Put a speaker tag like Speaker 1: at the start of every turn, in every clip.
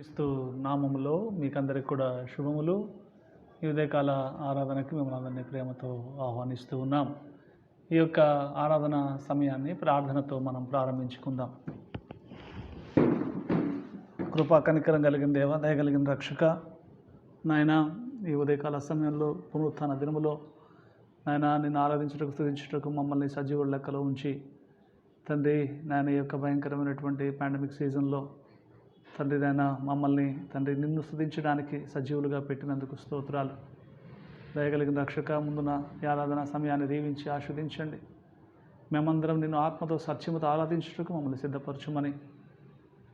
Speaker 1: క్రీస్తు నామములో మీకందరికి కూడా శుభములు. ఈ ఉదయకాల ఆరాధనకి మిమ్మల్ని అందరినీ ప్రేమతో ఆహ్వానిస్తూ ఉన్నాం. ఈ యొక్క ఆరాధన సమయాన్ని ప్రార్థనతో మనం ప్రారంభించుకుందాం. కృపా కనికరం కలిగిన దేవ, దయ కలిగిన రక్షక, నాయన ఈ ఉదయకాల సమయంలో పునరుత్థాన దినములో నాయన నిన్ను ఆరాధించుటకు స్తుతించుటకు మమ్మల్ని సజీవుల లెక్కలో ఉంచి తండ్రి నాయన ఈ యొక్క భయంకరమైనటువంటి పాండమిక్ సీజన్లో తండ్రి నాయన మమ్మల్ని తండ్రి నిన్ను స్తుతించడానికి సజీవులుగా పెట్టినందుకు స్తోత్రాలు. దయగలిగిన రక్షక, ముందున ఈ ఆరాధన సమయాన్ని దీవించి ఆస్వాదించండి. మేమందరం నిన్ను ఆత్మతో సత్యముతో ఆరాధించుటకు మమ్మల్ని సిద్ధపరచుమని,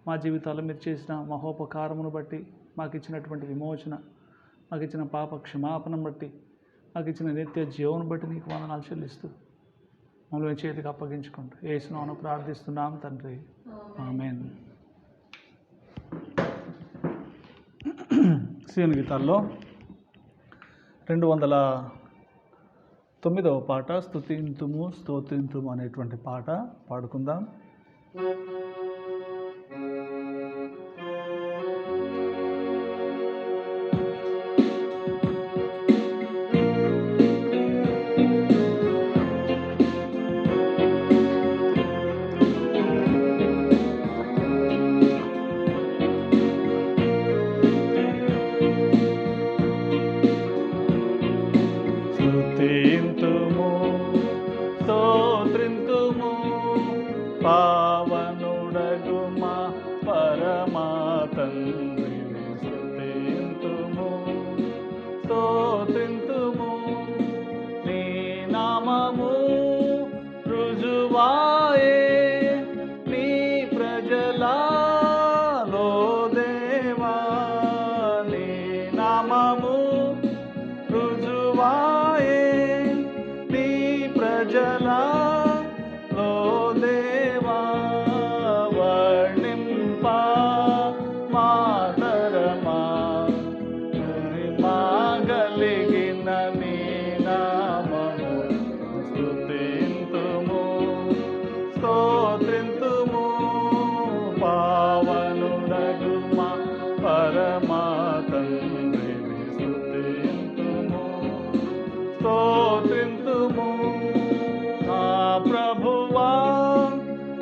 Speaker 1: మా జీవితాల్లో మీరు చేసిన మహోపకారమును బట్టి, మాకు ఇచ్చినటువంటి విమోచన, మాకు ఇచ్చిన పాప క్షమాపణను బట్టి, మాకు ఇచ్చిన నిత్య జీవను బట్టి నీకు వందనాలు చెల్లిస్తూ మమ్మల్ని చేతికి అప్పగించుకుంటూ యేసు నామమున ప్రార్థిస్తున్నాం తండ్రి, ఆమేన్. సీఎన్ గీతాల్లో 209వ పాట స్తుతింతుము స్తోత్రింతుము అనేటువంటి పాట పాడుకుందాం. పావనుడగు మా పరమా తండ్రి స్తుతింతుము స్తోత్రింతుము, నీ నామము రుజువాయే నీ ప్రజలలో దేవా, నీ నామము రుజువాయే నీ ప్రజల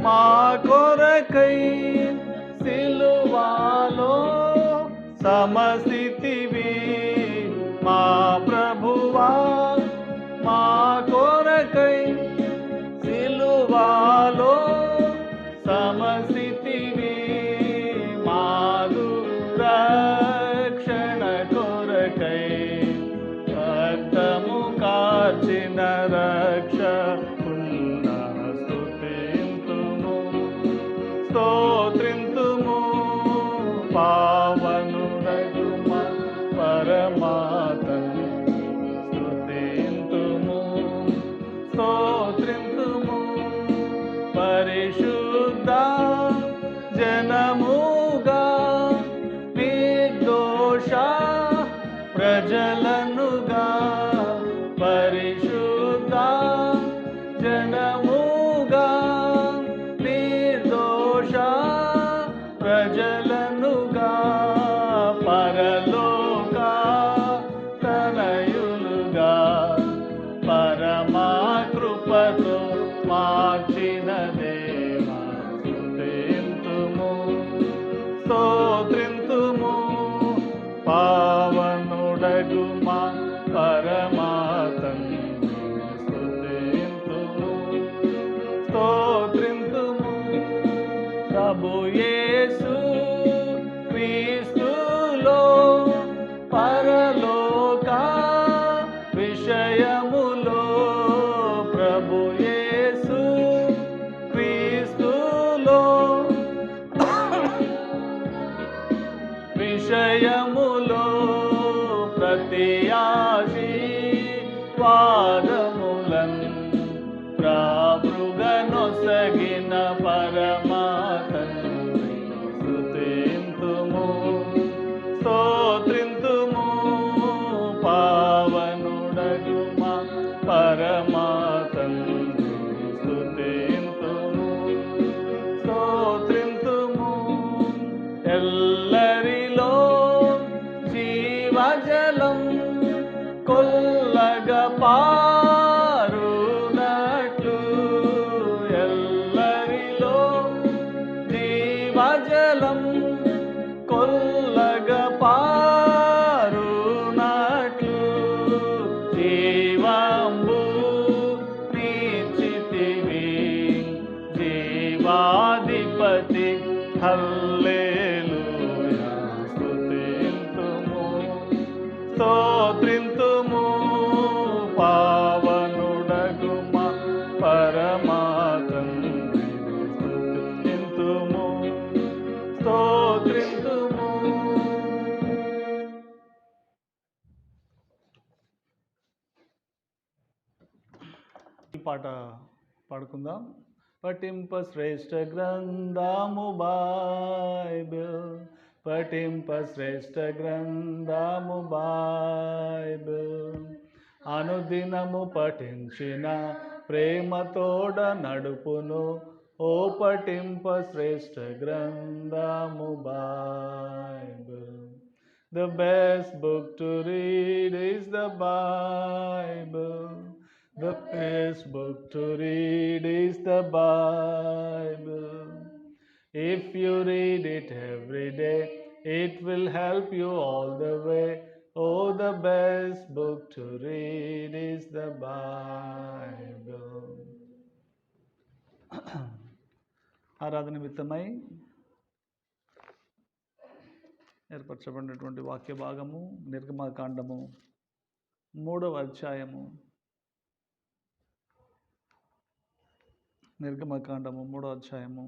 Speaker 1: మా కొరకై సిలువాలో సమసితివి, మా ప్రభువా మా కొరకై సిలువాలో సమసితివి, మాదు రక్షణ కొరకై రక్తము కార్చిన రక్షకున్న స్తోత్రింతుము, పావనుడగు మా పరమా తండ్రి స్తుతింతుము స్తోత్రింతుము, పరిశుద్ధ జనముగా నిర్దోష ప్రజలనుగా, పరిశుద్ధ జనముగా ప్రజలనుగా, పరలోక తనయులుగా పరమా కృపతో మార్చిన దేవా స్తుతింతుము స్తోత్రింతుము, పావనుడగు మా పరమా తండ్రి స్తుతింతుము స్తోత్రింతుము, ప్రభు యేసు క్రీస్తులో పరలోక విషయములో, ప్రభు యేసు క్రీస్తులో విషయములో ప్రతి ఆశీర్వాదములన్ ప్రాభృగనొసగిన పరమా తండ్రి స్తుతింతుము స్తోత్రింతుము, పావనుడగు మా పరమా తండ్రి స్తుతింతుము స్తోత్రింతుము, ఎల్లరి పాట పాడుకుందాం. పఠింప శ్రేష్ఠ గ్రంథము బైబిల్, పఠింప శ్రేష్ఠ గ్రంథము బైబిల్, అనుదినము పఠించిన ప్రేమతోడ నడుపును, ఓ పఠింప శ్రేష్ఠ గ్రంథము Bible. The best book to read is the Bible. The best book to read is the Bible. If you read it every day, it will help you all the way. Oh, the best book to read is the Bible. ఆరాధన నిమిత్తమై ఏర్పరచబడినటువంటి వాక్య భాగము నిర్గమకాండము 3వ అధ్యాయము. నిర్గమకాండము 3వ అధ్యాయము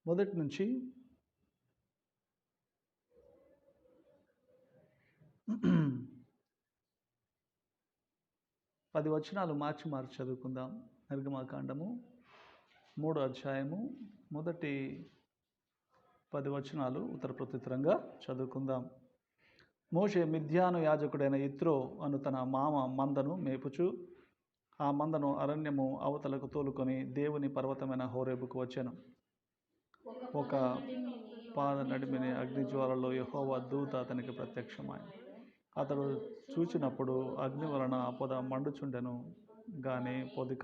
Speaker 1: మొదటి నుంచి 10 వచనాలు మార్చి చదువుకుందాం. నిర్గమకాండము 3వ అధ్యాయము మొదటి 10 వచనాలు ఉత్తర ప్రత్యుత్తరంగా చదువుకుందాం. మోషే మిద్యాను యాజకుడైన యిత్రో అను తన మామ మందను మేపుచు ఆ మందను అరణ్యము అవతలకు తోలుకొని దేవుని పర్వతమైన హోరేబుకు వచ్చాను. ఒక పాద నడిమిని అగ్నిజ్వాలలో యెహోవా దూత అతనికి ప్రత్యక్షమై అతడు చూచినప్పుడు అగ్ని వలన ఆ పొద మండుచుండెను కానీ పొది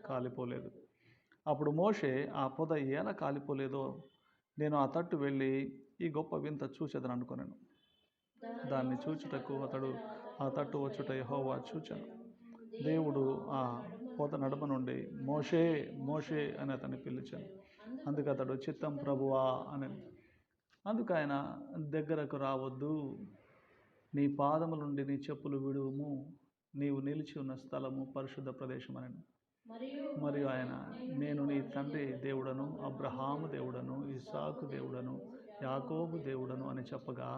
Speaker 1: కాలిపోలేదు. అప్పుడు మోషే ఆ పొద ఎలా కాలిపోలేదో నేను ఆ తట్టు వెళ్ళి ఈ గొప్ప వింత చూచెదను అనుకొనెను. దాన్ని చూచుటకు అతడు ఆ తట్టు వచ్చుట యెహోవా చూచెను. దేవుడు ఆ పొద నడుమ నుండి మోషే మోషే అని అతన్ని పిలిచాను. అందుకు అతడు చిత్తం ప్రభువా అని. అందుకు ఆయన దగ్గరకు రావద్దు, నీ పాదముల నుండి నీ చెప్పులు విడువుము, నీవు నిలిచి ఉన్న స్థలము పరిశుద్ధ ప్రదేశం అని. మరియు ఆయన నేను నీ తండ్రి దేవుడను, అబ్రహాము దేవుడను, ఇస్సాకు దేవుడను, యాకోబు దేవుడను అని చెప్పగా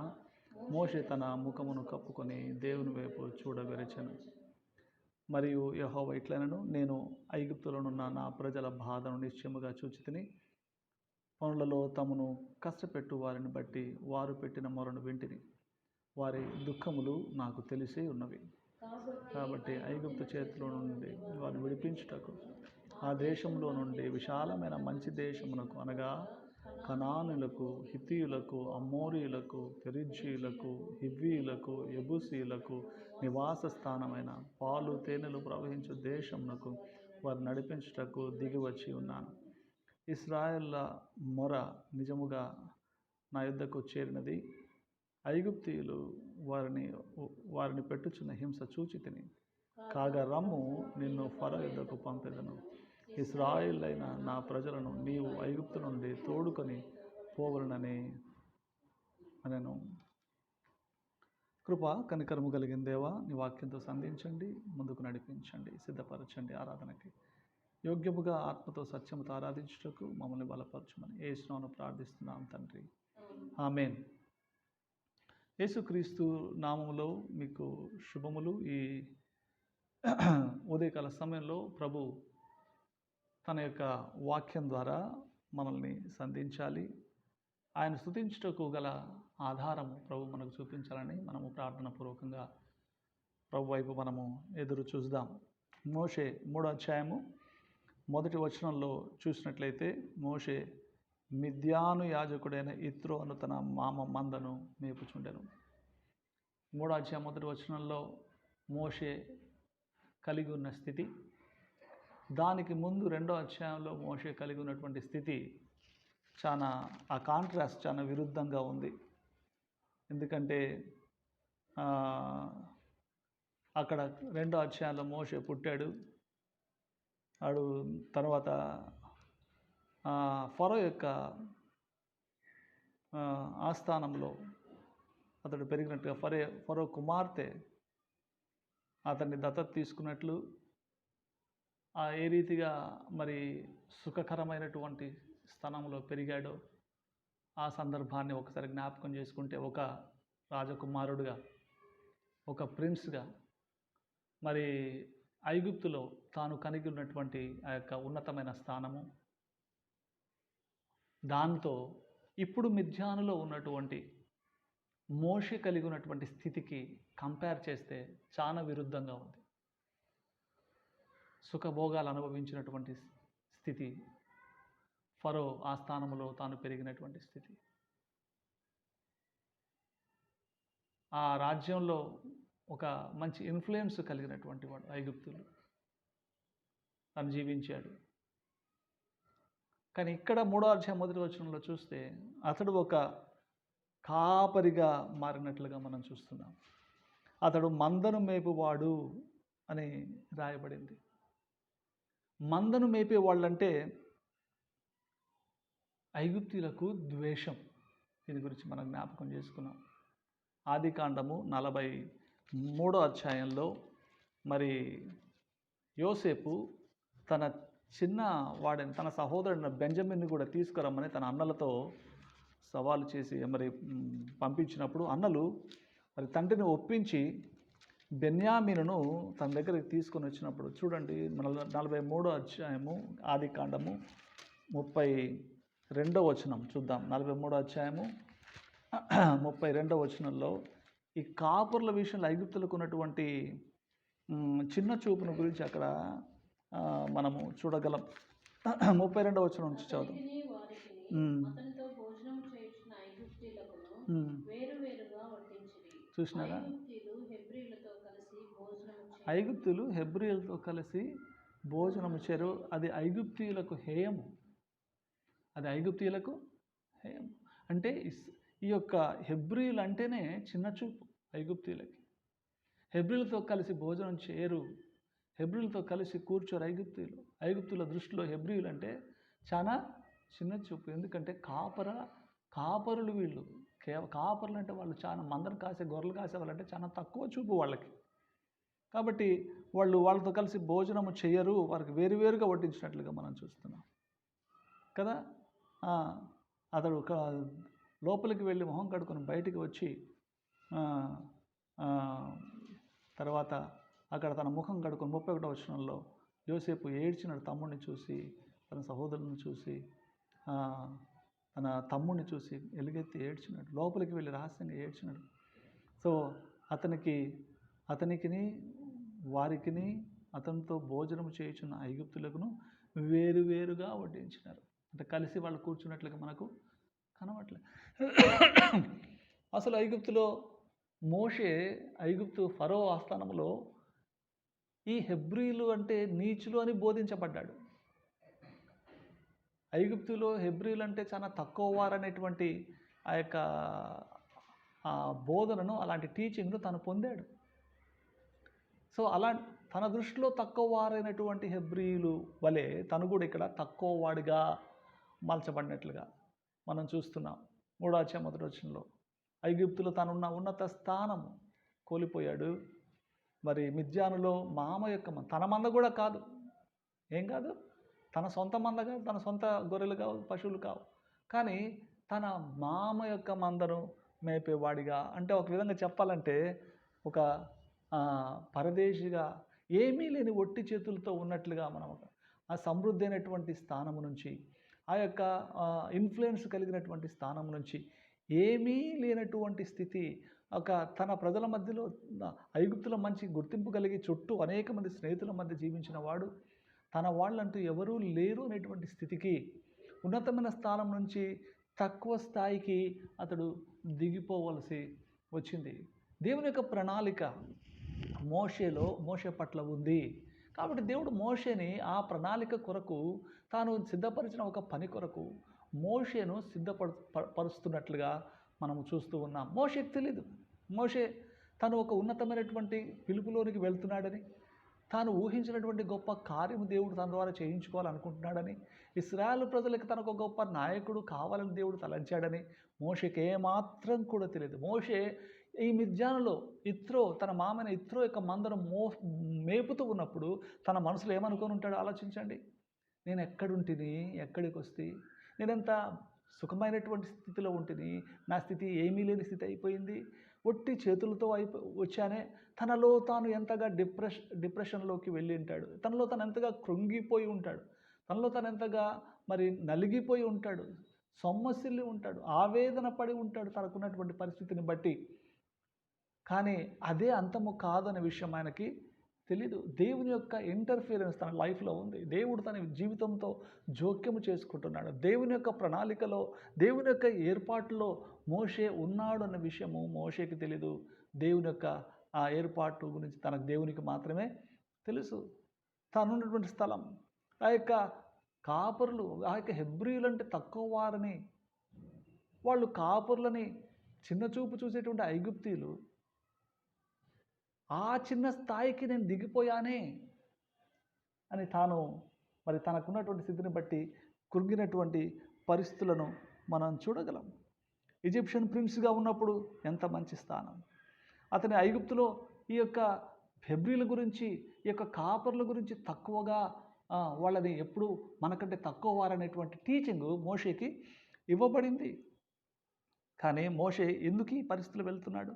Speaker 1: మోషే తన ముఖమును కప్పుకొని దేవుని వైపు చూడవెరచెను. మరియు యెహోవా ఇట్లనెను, నేను ఐగుప్తులోనున్న నా ప్రజల బాధను నిశ్చయముగా చూచితిని. పనులలో తమను కష్టపెట్టు వారిని బట్టి వారు పెట్టిన మొరను వింటిని. వారి దుఃఖములు నాకు తెలిసే ఉన్నవి. కాబట్టి ఐగుప్తు చేతిలో నుండి వారిని విడిపించుటకు ఆ దేశంలో నుండి విశాలమైన మంచి దేశమునకు అనగా కనానులకు, హిత్తీయులకు, అమ్మోరీయులకు, పెరిజ్జీయులకు, హివ్వీయులకు, యెబూసీయులకు నివాస స్థానమైన పాలు తేనెలు ప్రవహించు దేశమునకు వారు నడిపించుటకు దిగివచ్చి ఉన్నాను. ఇశ్రాయేళ్ల మొర నిజముగా నా యుద్ధకు చేరినది. ఐగుప్తీయులు వారిని పెట్టుచున్న హింస చూచితిని. కాగా రమ్ము, నిన్ను ఫరో యుద్ధకు పంపెదను. ఇశ్రాయేలైన నా ప్రజలను నీవు ఐగుప్తు నుండి తోడుకొని పోవలనని అనెను. కృప కనికరము కలిగిన దేవా, నీ వాక్యంతో సంధించండి, ముందుకు నడిపించండి, సిద్ధపరచండి. ఆరాధనకి యోగ్యముగా ఆత్మతో సత్యముతో ఆరాధించుటకు మమ్మల్ని బలపరచమని యేసునామమున ప్రార్థిస్తున్నాం తండ్రి, ఆమేన్. యేసుక్రీస్తు నామములో మీకు శుభములు. ఈ ఉదయకాల సమయంలో ప్రభు తన యొక్క వాక్యం ద్వారా మనల్ని సంధించాలి. ఆయన స్తుతించుటకు గల ఆధారము ప్రభు మనకు చూపించాలని మనము ప్రార్థనాపూర్వకంగా ప్రభు వైపు మనము ఎదురు చూద్దాం. మోషే 3వ అధ్యాయము మొదటి వచనంలో చూసినట్లయితే మోషే మిద్యాను యాజకుడైన యిత్రో అను తన మామ మందను మేపుచుండెను. 3వ అధ్యాయం మొదటి వచనంలో మోషే కలిగి ఉన్న స్థితి, దానికి ముందు 2వ అధ్యాయంలో మోషే కలిగి ఉన్నటువంటి స్థితి చాలా, ఆ కాంట్రాస్ట్ చాలా విరుద్ధంగా ఉంది. ఎందుకంటే అక్కడ 2వ అధ్యాయంలో మోషే పుట్టాడు. వాడు తర్వాత ఫరో యొక్క ఆస్థానంలో అతడు పెరిగినట్టుగా ఫరో కుమార్తె అతన్ని దత్తత తీసుకున్నట్లు, ఏ రీతిగా మరి సుఖకరమైనటువంటి స్థానంలో పెరిగాడో ఆ సందర్భాన్ని ఒకసారి జ్ఞాపకం చేసుకుంటే, ఒక రాజకుమారుడుగా, ఒక ప్రిన్స్గా, మరి ఐగుప్తులో తాను కలిగి ఉన్నటువంటి ఆ యొక్క ఉన్నతమైన స్థానము, దాంతో ఇప్పుడు మిద్యానులో ఉన్నటువంటి మోషే కలిగి ఉన్నటువంటి స్థితికి కంపేర్ చేస్తే చాలా విరుద్ధంగా ఉంది. సుఖభోగాలు అనుభవించినటువంటి స్థితి, ఫరో ఆ స్థానంలో తాను పెరిగినటువంటి స్థితి, ఆ రాజ్యంలో ఒక మంచి ఇన్ఫ్లుయెన్స్ కలిగినటువంటి వాడు ఐగుప్తులు, తను జీవించాడు. కానీ ఇక్కడ 3వ అధ్యాయం 1వ వచనంలో చూస్తే అతడు ఒక కాపరిగా మారినట్లుగా మనం చూస్తున్నాం. అతడు మందను మేపువాడు అని రాయబడింది. మందను మేపేవాళ్ళంటే ఐగుప్తీయులకు ద్వేషం. దీని గురించి మనం జ్ఞాపకం చేసుకున్నాం. ఆదికాండము 43వ అధ్యాయంలో మరి యోసేపు తన చిన్నవాడని, తన సహోదరుడిని బెంజమిన్ని కూడా తీసుకురమ్మని తన అన్నలతో సవాలు చేసి మరి పంపించినప్పుడు అన్నలు మరి తండ్రిని ఒప్పించి బెన్యామీనును తన దగ్గరికి తీసుకొని వచ్చినప్పుడు చూడండి, 43వ అధ్యాయము ఆదికాండము 32వ వచనం చూద్దాం. 43వ అధ్యాయము 32వ వచనంలో ఈ కాపుర్ల విషయంలో ఐగుప్తులకు ఉన్నటువంటి చిన్న చూపును గురించి అక్కడ మనము చూడగలం. 32వ వచనం నుంచి చదువు. చూసినారా? ఐగుప్తులు హెబ్రీయులతో కలిసి భోజనము చేరు. అది ఐగుప్తీయులకు హేయము. అది ఐగుప్తీయులకు హేయం. అంటే ఈ యొక్క హెబ్రీయులు అంటేనే చిన్న చూపు ఐగుప్తీయులకి. హెబ్రీయులతో కలిసి భోజనం చేయరు, హెబ్రీయులతో కలిసి కూర్చోరు ఐగుప్తీయులు. ఐగుప్తుల దృష్టిలో హెబ్రీయులు అంటే చాలా చిన్న చూపు. ఎందుకంటే కాపరులు వీళ్ళు. కాపరులు అంటే వాళ్ళు చాలా మందను కాసే, గొర్రెలు కాసే వాళ్ళంటే చాలా తక్కువ చూపు వాళ్ళకి. కాబట్టి వాళ్ళతో కలిసి భోజనము చేయరు, వారికి వేరువేరుగా వడ్డించినట్లుగా మనం చూస్తున్నాం కదా. అతడు లోపలికి వెళ్ళి మొహం కడుకొని బయటికి వచ్చి తర్వాత అక్కడ తన ముఖం కడుకొని 31వ వచనంలో యోసేపు ఏడ్చినాడు. తమ్ముడిని చూసి, తన సహోదరుని చూసి, తన తమ్ముడిని చూసి ఎలుగెత్తి ఏడ్చినాడు. లోపలికి వెళ్ళి రహస్యంగా ఏడ్చినాడు. సో అతనికిని వారికిని అతనితో భోజనం చేయుచున్న ఐగుప్తులకును వేరువేరుగా వడ్డించినారు. అంటే కలిసి వాళ్ళు కూర్చున్నట్లుగా మనకు కనబడలేదు. అసలు ఐగుప్తులో ఐగుప్తు ఫరో ఆస్థానంలో ఈ హెబ్రీలు అంటే నీచులు అని బోధించబడ్డాడు. ఐగుప్తులో హెబ్రీలు అంటే చాలా తక్కువ వారనేటువంటి ఆ యొక్క బోధనను, అలాంటి టీచింగ్ను తను పొందాడు. సో అలా తన దృష్టిలో తక్కువ వారైనటువంటి హెబ్రీలు వలె తను కూడా ఇక్కడ తక్కువ వాడిగా మలచబడినట్లుగా మనం చూస్తున్నాం. 3వ అధ్యాయం 1వ వచనంలో ఐగుప్తులో తనున్న ఉన్నత స్థానం కోల్పోయాడు. మరి మిద్యానులో మామ యొక్క తన మంద కూడా కాదు, ఏం కాదు, తన సొంత మంద కాదు, తన సొంత గొర్రెలు కావు, పశువులు కావు, కానీ తన మామ యొక్క మందను మేపేవాడిగా, అంటే ఒక విధంగా చెప్పాలంటే ఒక పరదేశిగా, ఏమీ లేని ఒట్టి చేతులతో ఉన్నట్లుగా మనం ఆ సమృద్ధి అయినటువంటి స్థానం నుంచి, ఆ యొక్క ఇన్ఫ్లుయెన్స్ కలిగినటువంటి స్థానం నుంచి ఏమీ లేనటువంటి స్థితి, తన ప్రజల మధ్యలో ఐగుప్తుల మంచి గుర్తింపు కలిగి చుట్టూ అనేక మంది స్నేహితుల మధ్య జీవించిన వాడు, తన వాళ్ళంటూ ఎవరూ లేరు అనేటువంటి స్థితికి, ఉన్నతమైన స్థానం నుంచి తక్కువ స్థాయికి అతడు దిగిపోవలసి వచ్చింది. దేవుని యొక్క ప్రణాళిక మోషే పట్ల ఉంది. కాబట్టి దేవుడు మోషేని ఆ ప్రణాళిక కొరకు, తాను సిద్ధపరిచిన ఒక పని కొరకు మోషేను పరుస్తున్నట్లుగా మనము చూస్తూ ఉన్నాం. మోషేకి తెలీదు. మోషే తను ఒక ఉన్నతమైనటువంటి పిలుపులోనికి వెళ్తున్నాడని, తాను ఊహించినటువంటి గొప్ప కార్యము దేవుడు తన ద్వారా చేయించుకోవాలనుకుంటున్నాడని, ఇశ్రాయేలు ప్రజలకు తనకు గొప్ప నాయకుడు కావాలని దేవుడు తలంచాడని మోషేకి ఏమాత్రం కూడా తెలియదు. మోషే ఈ మిద్యానులో తన మామైన ఇత్రో యొక్క మందను మేపుతూ ఉన్నప్పుడు తన మనసులో ఏమనుకొని ఉంటాడో ఆలోచించండి. నేను ఎక్కడుంటిని, ఎక్కడికి వస్తే, నేనెంత సుఖమైనటువంటి స్థితిలో ఉంటుంది, నా స్థితి ఏమీ లేని స్థితి అయిపోయింది, ఒట్టి చేతులతో వచ్చానే. తనలో తాను ఎంతగా డిప్రెషన్లోకి వెళ్ళి ఉంటాడు, తనలో తను ఎంతగా కృంగిపోయి ఉంటాడు, తనలో తను ఎంతగా మరి నలిగిపోయి ఉంటాడు, సొమ్మసిల్లి ఉంటాడు, ఆవేదన పడి ఉంటాడు తనకున్నటువంటి పరిస్థితిని బట్టి. కానీ అదే అంతము కాదనే విషయం ఆయనకి తెలీదు. దేవుని యొక్క ఇంటర్ఫియరెన్స్ తన లైఫ్లో ఉంది. దేవుడు తన జీవితంతో జోక్యము చేసుకుంటున్నాడు. దేవుని యొక్క ప్రణాళికలో, దేవుని యొక్క ఏర్పాటులో మోషే ఉన్నాడు అన్న విషయము మోషేకి తెలీదు. దేవుని యొక్క ఆ ఏర్పాటు గురించి తనకు దేవునికి మాత్రమే తెలుసు. తనున్నటువంటి స్థలం, ఆ యొక్క కాపరులు, ఆ యొక్క హెబ్రీయులు అంటే తక్కువ వారని, వాళ్ళు కాపరులని చిన్న చూపు చూసేటువంటి ఐగుప్తీయులు, ఆ చిన్న స్థాయికి నేను దిగిపోయానే అని తాను మరి తనకున్నటువంటి స్థితిని బట్టి కృంగినటువంటి పరిస్థితులను మనం చూడగలం. ఈజిప్షియన్ ప్రిన్స్గా ఉన్నప్పుడు ఎంత మంచి స్థానం, అతని ఐగుప్తులో ఈ యొక్క హెబ్రీల గురించి, ఈ యొక్క కాపర్ల గురించి తక్కువగా వాళ్ళని ఎప్పుడు మనకంటే తక్కువ వారనేటువంటి టీచింగ్ మోషేకి ఇవ్వబడింది. కానీ మోషే ఎందుకు ఈ పరిస్థితులు వెళ్తున్నాడు?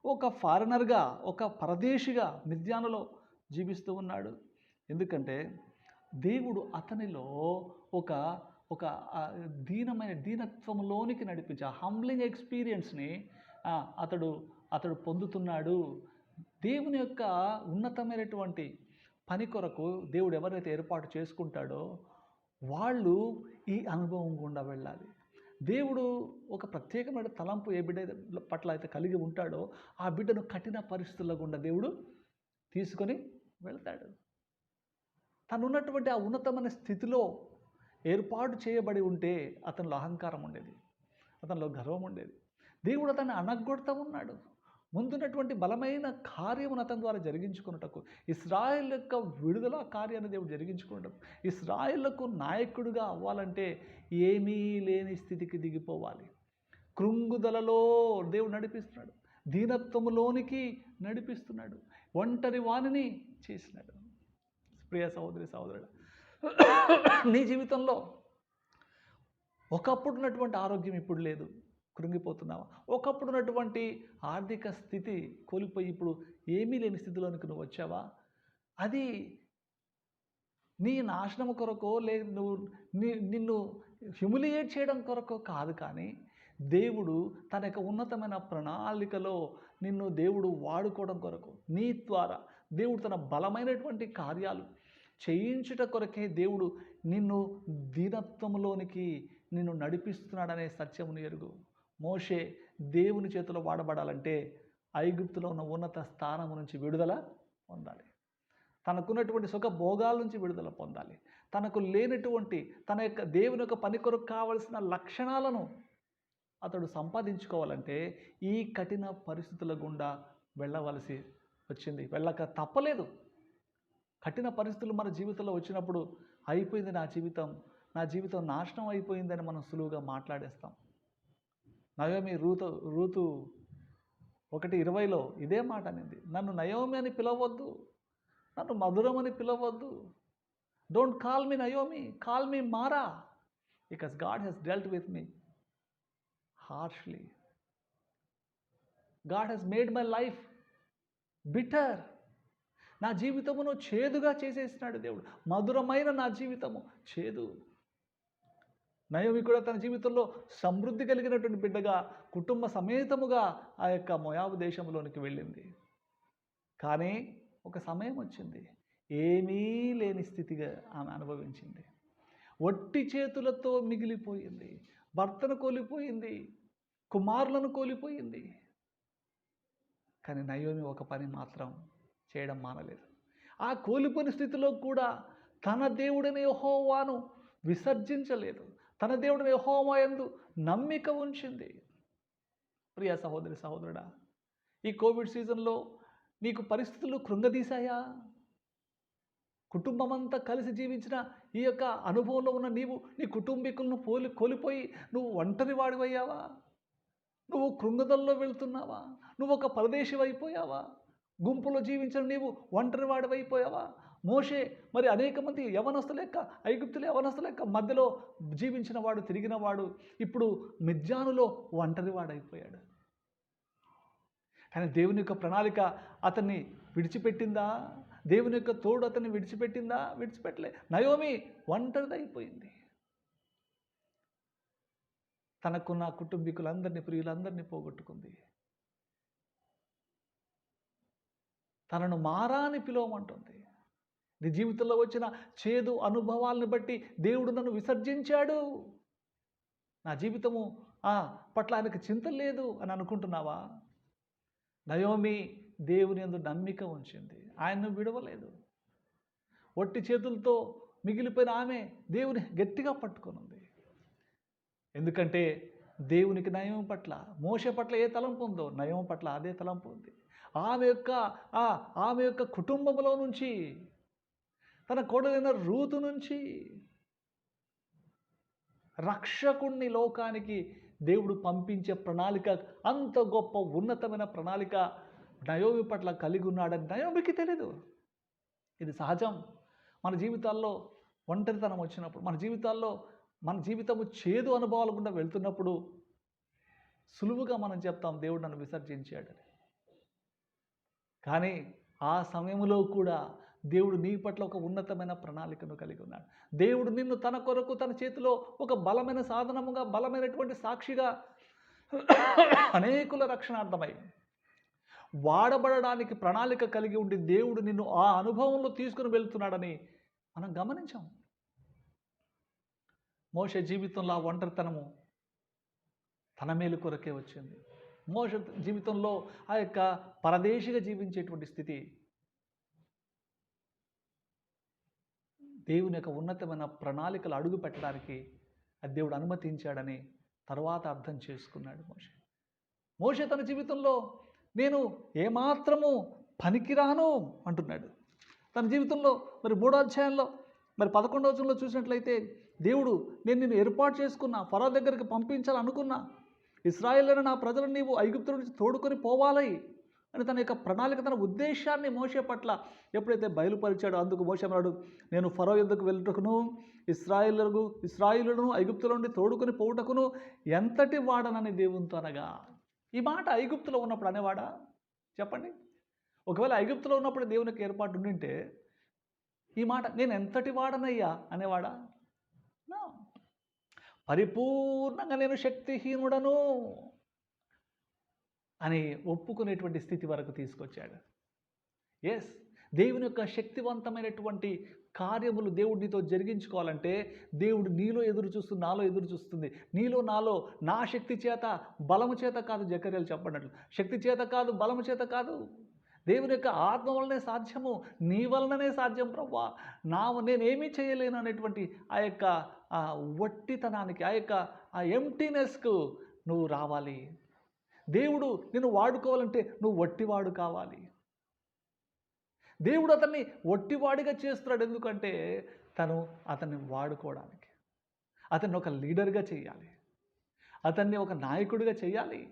Speaker 1: ఒక ఫారినర్గా, ఒక పరదేశిగా మిద్యానులో జీవిస్తూ ఉన్నాడు. ఎందుకంటే దేవుడు అతనిలో ఒక ఒక దీనత్వంలోనికి నడిపించే హంబ్లింగ్ ఎక్స్పీరియన్స్ని అతడు పొందుతున్నాడు. దేవుని యొక్క ఉన్నతమైనటువంటి పని కొరకు దేవుడు ఎవరైతే ఏర్పాటు చేసుకుంటాడో వాళ్ళు ఈ అనుభవం గుండా వెళ్ళాలి. దేవుడు ఒక ప్రత్యేకమైన తలంపు ఏ బిడ్డ పట్ల అయితే కలిగి ఉంటాడో ఆ బిడ్డను కఠిన పరిస్థితుల గుండా దేవుడు తీసుకొని వెళ్తాడు. తనున్నటువంటి ఆ ఉన్నతమైన స్థితిలో ఏర్పాటు చేయబడి ఉంటే అతనిలో అహంకారం ఉండేది, అతనిలో గర్వం ఉండేది. దేవుడు అతన్ని అనగొడతా ఉన్నాడు. ముందున్నటువంటి బలమైన కార్యమును అతని ద్వారా జరిగించుకున్నటకు, ఇశ్రాయేల్ యొక్క విడుదల కార్యాన్ని దేవుడు జరిగించుకున్నటకు, ఇశ్రాయేళ్లకు నాయకుడిగా అవ్వాలంటే ఏమీ లేని స్థితికి దిగిపోవాలి. కృంగుదలలో దేవుడు నడిపిస్తున్నాడు, దీనత్వములోనికి నడిపిస్తున్నాడు, ఒంటరి వాణిని చేసినాడు. ప్రియ సహోదరి సహోదరుడు, నీ జీవితంలో ఒకప్పుడు ఉన్నటువంటి ఆరోగ్యం ఇప్పుడు లేదు, కృంగిపోతున్నావా? ఒకప్పుడు ఉన్నటువంటి ఆర్థిక స్థితి కోల్పోయి ఇప్పుడు ఏమీ లేని స్థితిలోనికి నువ్వు వచ్చావా? అది నీ నాశనం కొరకో నువ్వు నిన్ను హ్యూమిలియేట్ చేయడం కొరకో కాదు. కానీ దేవుడు తన యొక్క ఉన్నతమైన ప్రణాళికలో నిన్ను దేవుడు వాడుకోవడం కొరకు, నీ ద్వారా దేవుడు తన బలమైనటువంటి కార్యాలు చేయించుట కొరకే దేవుడు నిన్ను దీనత్వంలోనికి నిన్ను నడిపిస్తున్నాడనే సత్యమును ఎరుగు. మోషే దేవుని చేతిలో వాడబడాలంటే ఐగుప్తులో ఉన్న ఉన్నత స్థానం నుంచి విడుదల పొందాలి, తనకున్నటువంటి సుఖ భోగాల నుంచి విడుదల పొందాలి, తనకు లేనటువంటి తన యొక్క దేవుని యొక్క పని కొరకు కావలసిన లక్షణాలను అతడు సంపాదించుకోవాలంటే ఈ కఠిన పరిస్థితుల గుండా వెళ్ళవలసి వచ్చింది. వెళ్ళక తప్పలేదు. కఠిన పరిస్థితులు మన జీవితంలో వచ్చినప్పుడు అయిపోయింది నా జీవితం నాశనం అయిపోయిందని మనం సులువుగా మాట్లాడేస్తాం. నయోమి రూతు 1:20 ఇదే మాట అనింది, నన్ను నయోమి అని పిలవద్దు, నన్ను మధురం అని పిలవద్దు. Don't call me Naomi, call me Mara, because God has dealt with me harshly. God has made my life bitter. నా జీవితమును చేదుగా చేసేసినాడు దేవుడు. మధురమైన నా జీవితము చేదు. నయోమి కూడా తన జీవితంలో సమృద్ధి కలిగినటువంటి బిడ్డగా కుటుంబ సమేతముగా ఆ యొక్క మోయాబు దేశంలోనికి వెళ్ళింది. కానీ ఒక సమయం వచ్చింది, ఏమీ లేని స్థితిగా ఆమె అనుభవించింది. ఒట్టి చేతులతో మిగిలిపోయింది. భర్తను కోల్పోయింది, కుమారులను కోల్పోయింది. కానీ నయోమి ఒక పని మాత్రం చేయడం మానలేదు. ఆ కోల్పోయిన స్థితిలో కూడా తన దేవుడైన యెహోవాను విసర్జించలేదు. తన దేవుడైన యెహోవా యందు నమ్మిక ఉంచింది. ప్రియ సహోదరి సహోదరుడా, ఈ కోవిడ్ సీజన్లో నీకు పరిస్థితులు కృంగదీశాయా? కుటుంబం అంతా కలిసి జీవించిన ఈ యొక్క అనుభవంలో ఉన్న నీవు నీ కుటుంబీకులను కోల్పోయి నువ్వు ఒంటరి వాడివయ్యావా? నువ్వు కృంగుదల్లో వెళ్తున్నావా? నువ్వు ఒక పరదేశి అయిపోయావా? గుంపులో జీవించిన నీవు ఒంటరి వాడివైపోయావా? మోషే మరి అనేక మంది యవనస్తుల యొక్క ఐగుప్తుల యవనస్తుల యొక్క మధ్యలో జీవించిన వాడు, తిరిగిన వాడు ఇప్పుడు మిద్యానులో ఒంటరివాడైపోయాడు. కానీ దేవుని యొక్క ప్రణాళిక అతన్ని విడిచిపెట్టిందా? దేవుని యొక్క తోడు అతన్ని విడిచిపెట్టిందా? విడిచిపెట్టలే. నయోమి ఒంటరిదైపోయింది. తనకున్న కుటుంబీకులందరినీ, ప్రియులందరినీ పోగొట్టుకుంది. తనను మారా అని పిలవమంటుంది. నీ జీవితంలో వచ్చిన చేదు అనుభవాలను బట్టి దేవుడు నన్ను విసర్జించాడు, నా జీవితము పట్ల ఆయనకు చింత లేదు అని అనుకుంటున్నావా? నయోమి దేవుని యందు నమ్మిక ఉంచింది, ఆయన్ను విడవలేదు. ఒట్టి చేతులతో మిగిలిపోయిన ఆమె దేవుని గట్టిగా పట్టుకొనుంది. ఎందుకంటే దేవునికి నయోమి పట్ల, మోషే పట్ల ఏ తలంపు ఉందో నయోమి పట్ల అదే తలంపు ఉంది. ఆమె యొక్క కుటుంబంలో నుంచి, తన కోడలైన రూతు నుంచి రక్షకుణ్ణి లోకానికి దేవుడు పంపించే ప్రణాళిక, అంత గొప్ప ఉన్నతమైన ప్రణాళిక నయోమి పట్ల కలిగి ఉన్నాడని నయోమికి తెలీదు. ఇది సహజం. మన జీవితాల్లో ఒంటరితనం వచ్చినప్పుడు, మన జీవితము చేదు అనుభవాలు గుండా వెళ్తున్నప్పుడు సులువుగా మనం చెప్తాం దేవుడు నన్ను విసర్జించాడని. కానీ ఆ సమయంలో కూడా దేవుడు నీ పట్ల ఒక ఉన్నతమైన ప్రణాళికను కలిగి ఉన్నాడు. దేవుడు నిన్ను తన కొరకు తన చేతిలో ఒక బలమైన సాధనముగా, బలమైనటువంటి సాక్షిగా అనేకుల రక్షణార్థమై వాడబడడానికి ప్రణాళిక కలిగి ఉండి దేవుడు నిన్ను ఆ అనుభవంలో తీసుకుని వెళ్తున్నాడని మనం గమనించాం. మోషే జీవితంలో ఆ ఒంటరితనము తన మేలు కొరకే వచ్చింది. మోషే జీవితంలో ఆ యొక్క పరదేశిగా జీవించేటువంటి స్థితి దేవుని యొక్క ఉన్నతమైన ప్రణాళికలు అడుగు పెట్టడానికి అది దేవుడు అనుమతించాడని తర్వాత అర్థం చేసుకున్నాడు మోషే తన జీవితంలో నేను ఏమాత్రము పనికిరాను అంటున్నాడు. తన జీవితంలో మరి 3వ అధ్యాయంలో మరి 11వ వచనంలో చూసినట్లయితే దేవుడు నేను నిన్ను ఏర్పాటు చేసుకున్నా, ఫరో దగ్గరికి పంపించాలనుకున్నా, ఇశ్రాయేలును నా ప్రజలను నీవు ఐగుప్తు నుంచి తోడుకొని పోవాలి అని తన యొక్క ప్రణాళిక, తన ఉద్దేశాన్ని మోషే పట్ల ఎప్పుడైతే బయలుపరిచాడో అందుకు మోషే అన్నాడు, నేను ఫరో యొద్దకు వెళ్ళుటకును ఇశ్రాయేలును ఐగుప్తుల నుండి తోడుకొని పోవుటకును ఎంతటి వాడనని దేవునితో అనగా. ఈ మాట ఐగుప్తులో ఉన్నప్పుడు అనేవాడా? చెప్పండి. ఒకవేళ ఐగుప్తులో ఉన్నప్పుడు దేవునికి ఏర్పాటు ఉండింటే ఈ మాట నేను ఎంతటి వాడనయ్యా అనేవాడా? పరిపూర్ణంగా నేను శక్తిహీనుడను అని ఒప్పుకునేటువంటి స్థితి వరకు తీసుకొచ్చాడు. ఎస్, దేవుని యొక్క శక్తివంతమైనటువంటి కార్యములు దేవుడు నీతో జరిగించుకోవాలంటే దేవుడు నీలో ఎదురు చూస్తూ, నాలో ఎదురు చూస్తుంది. నీలో నాలో నా శక్తి చేత బలము చేత కాదు, జకర్యాలు చెప్పినట్లు శక్తి చేత కాదు, బలము చేత కాదు, దేవుని యొక్క ఆత్మ వలనే సాధ్యము, నీ వలననే సాధ్యం ప్రభువా, నేనేమీ చేయలేను అనేటువంటి ఆ యొక్క వట్టితనానికి, ఆ ఎంప్టీనెస్కు నువ్వు రావాలి. దేవుడు నిన్ను వాడుకోవాలంటే నువ్వు వట్టివాడు కావాలి. దేవుడు అతన్ని వట్టివాడిగా చేస్తున్నాడు. ఎందుకంటే అతన్ని వాడుకోవడానికి, అతన్ని ఒక లీడర్గా చేయాలి, అతన్ని ఒక నాయకుడిగా చేయాలి.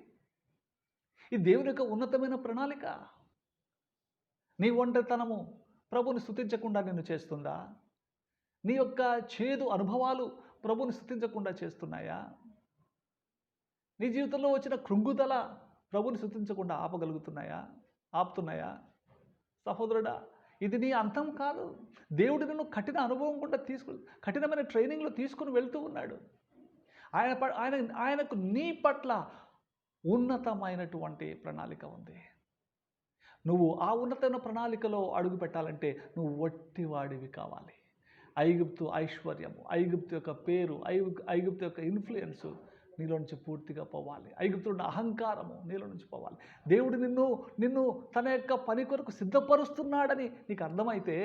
Speaker 1: ఇది దేవుని యొక్క ఉన్నతమైన ప్రణాళిక. నీ ఒంటరితనము ప్రభుని స్తుతించకుండా నిన్ను చేస్తుందా? నీ యొక్క చేదు అనుభవాలు ప్రభుని స్తుతించకుండా చేస్తున్నాయా? నీ జీవితంలో వచ్చిన కృంగుదల ప్రభుని స్తుతించకుండా ఆపుతున్నాయా? సహోదరుడా, ఇది నీ అంతం కాదు. దేవుడు నిన్ను కఠిన అనుభవం గుండా కఠినమైన ట్రైనింగ్లో తీసుకుని వెళ్తూ ఉన్నాడు. ఆయనకు నీ పట్ల ఉన్నతమైనటువంటి ప్రణాళిక ఉంది. నువ్వు ఆ ఉన్నతమైన ప్రణాళికలో అడుగు పెట్టాలంటే నువ్వు వట్టివాడివి కావాలి. ఐగుప్తు ఐశ్వర్యము, ఐగుప్తు యొక్క పేరు, ఐగుప్తు యొక్క ఇన్ఫ్లుయెన్సు నీలో నుంచి పూర్తిగా పోవాలి. ఐగుప్తున్న అహంకారము నీలో నుంచి పోవాలి. దేవుడు నిన్ను తన యొక్క పని కొరకు సిద్ధపరుస్తున్నాడని నీకు అర్థమైతే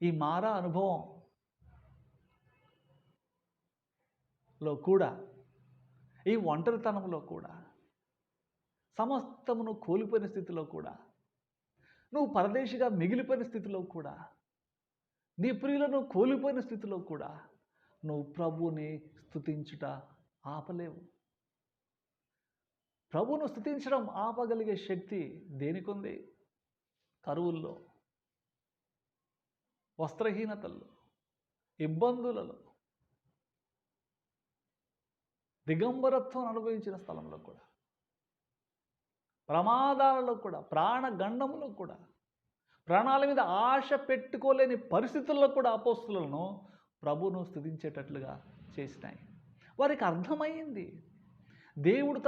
Speaker 1: ఈ మారా అనుభవంలో కూడా, ఈ ఒంటరితనంలో కూడా, సమస్తమును కోల్పోయిన స్థితిలో కూడా, నువ్వు పరదేశిగా మిగిలిపోయిన స్థితిలో కూడా, నీ ప్రియులను కోల్పోయిన స్థితిలో కూడా నువ్వు ప్రభువుని స్తుతించుట ఆపలేవు. ప్రభువును స్తుతించడం ఆపగలిగే శక్తి దేనికుంది? కరువుల్లో, వస్త్రహీనతల్లో, ఇబ్బందులలో, దిగంబరత్వం అనుభవించిన స్థలంలో కూడా, ప్రమాదాలలో కూడా, ప్రాణగండంలో కూడా, ప్రాణాల మీద ఆశ పెట్టుకోలేని పరిస్థితుల్లో కూడా అపోస్తులను ప్రభువును స్తుతించేటట్లుగా చేసినాయి. వారికి అర్థమైంది దేవుడు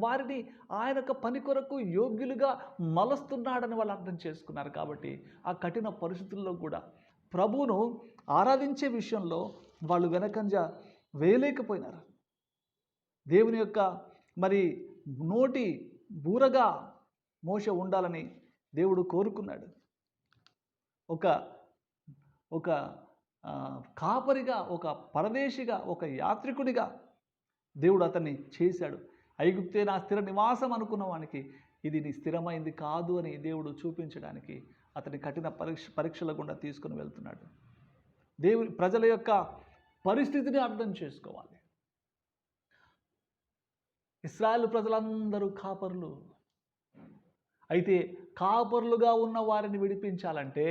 Speaker 1: వారిని ఆయన యొక్క పని కొరకు యోగ్యులుగా మలుస్తున్నాడని వాళ్ళు అర్థం చేసుకున్నారు. కాబట్టి ఆ కఠిన పరిస్థితుల్లో కూడా ప్రభువును ఆరాధించే విషయంలో వాళ్ళు వెనకంజ వేయలేకపోయినారు. దేవుని యొక్క మరి నోటి బూరగా మోషే ఉండాలని దేవుడు కోరుకున్నాడు. ఒక ఒక కాపరిగా, ఒక పరదేశిగా, ఒక యాత్రికునిగా దేవుడు అతన్ని చేశాడు. ఐగుప్తే నా స్థిర నివాసం అనుకున్న వానికి ఇది నీ స్థిరమైంది కాదు అని దేవుడు చూపించడానికి అతని కఠిన పరీక్షల గుండా తీసుకుని వెళ్తున్నాడు. దేవుని ప్రజల యొక్క పరిస్థితిని అర్థం చేసుకోవాలి. ఇశ్రాయేలు ప్రజలందరూ కాపరులు. అయితే కాపరులుగా ఉన్న వారిని విడిపించాలంటే,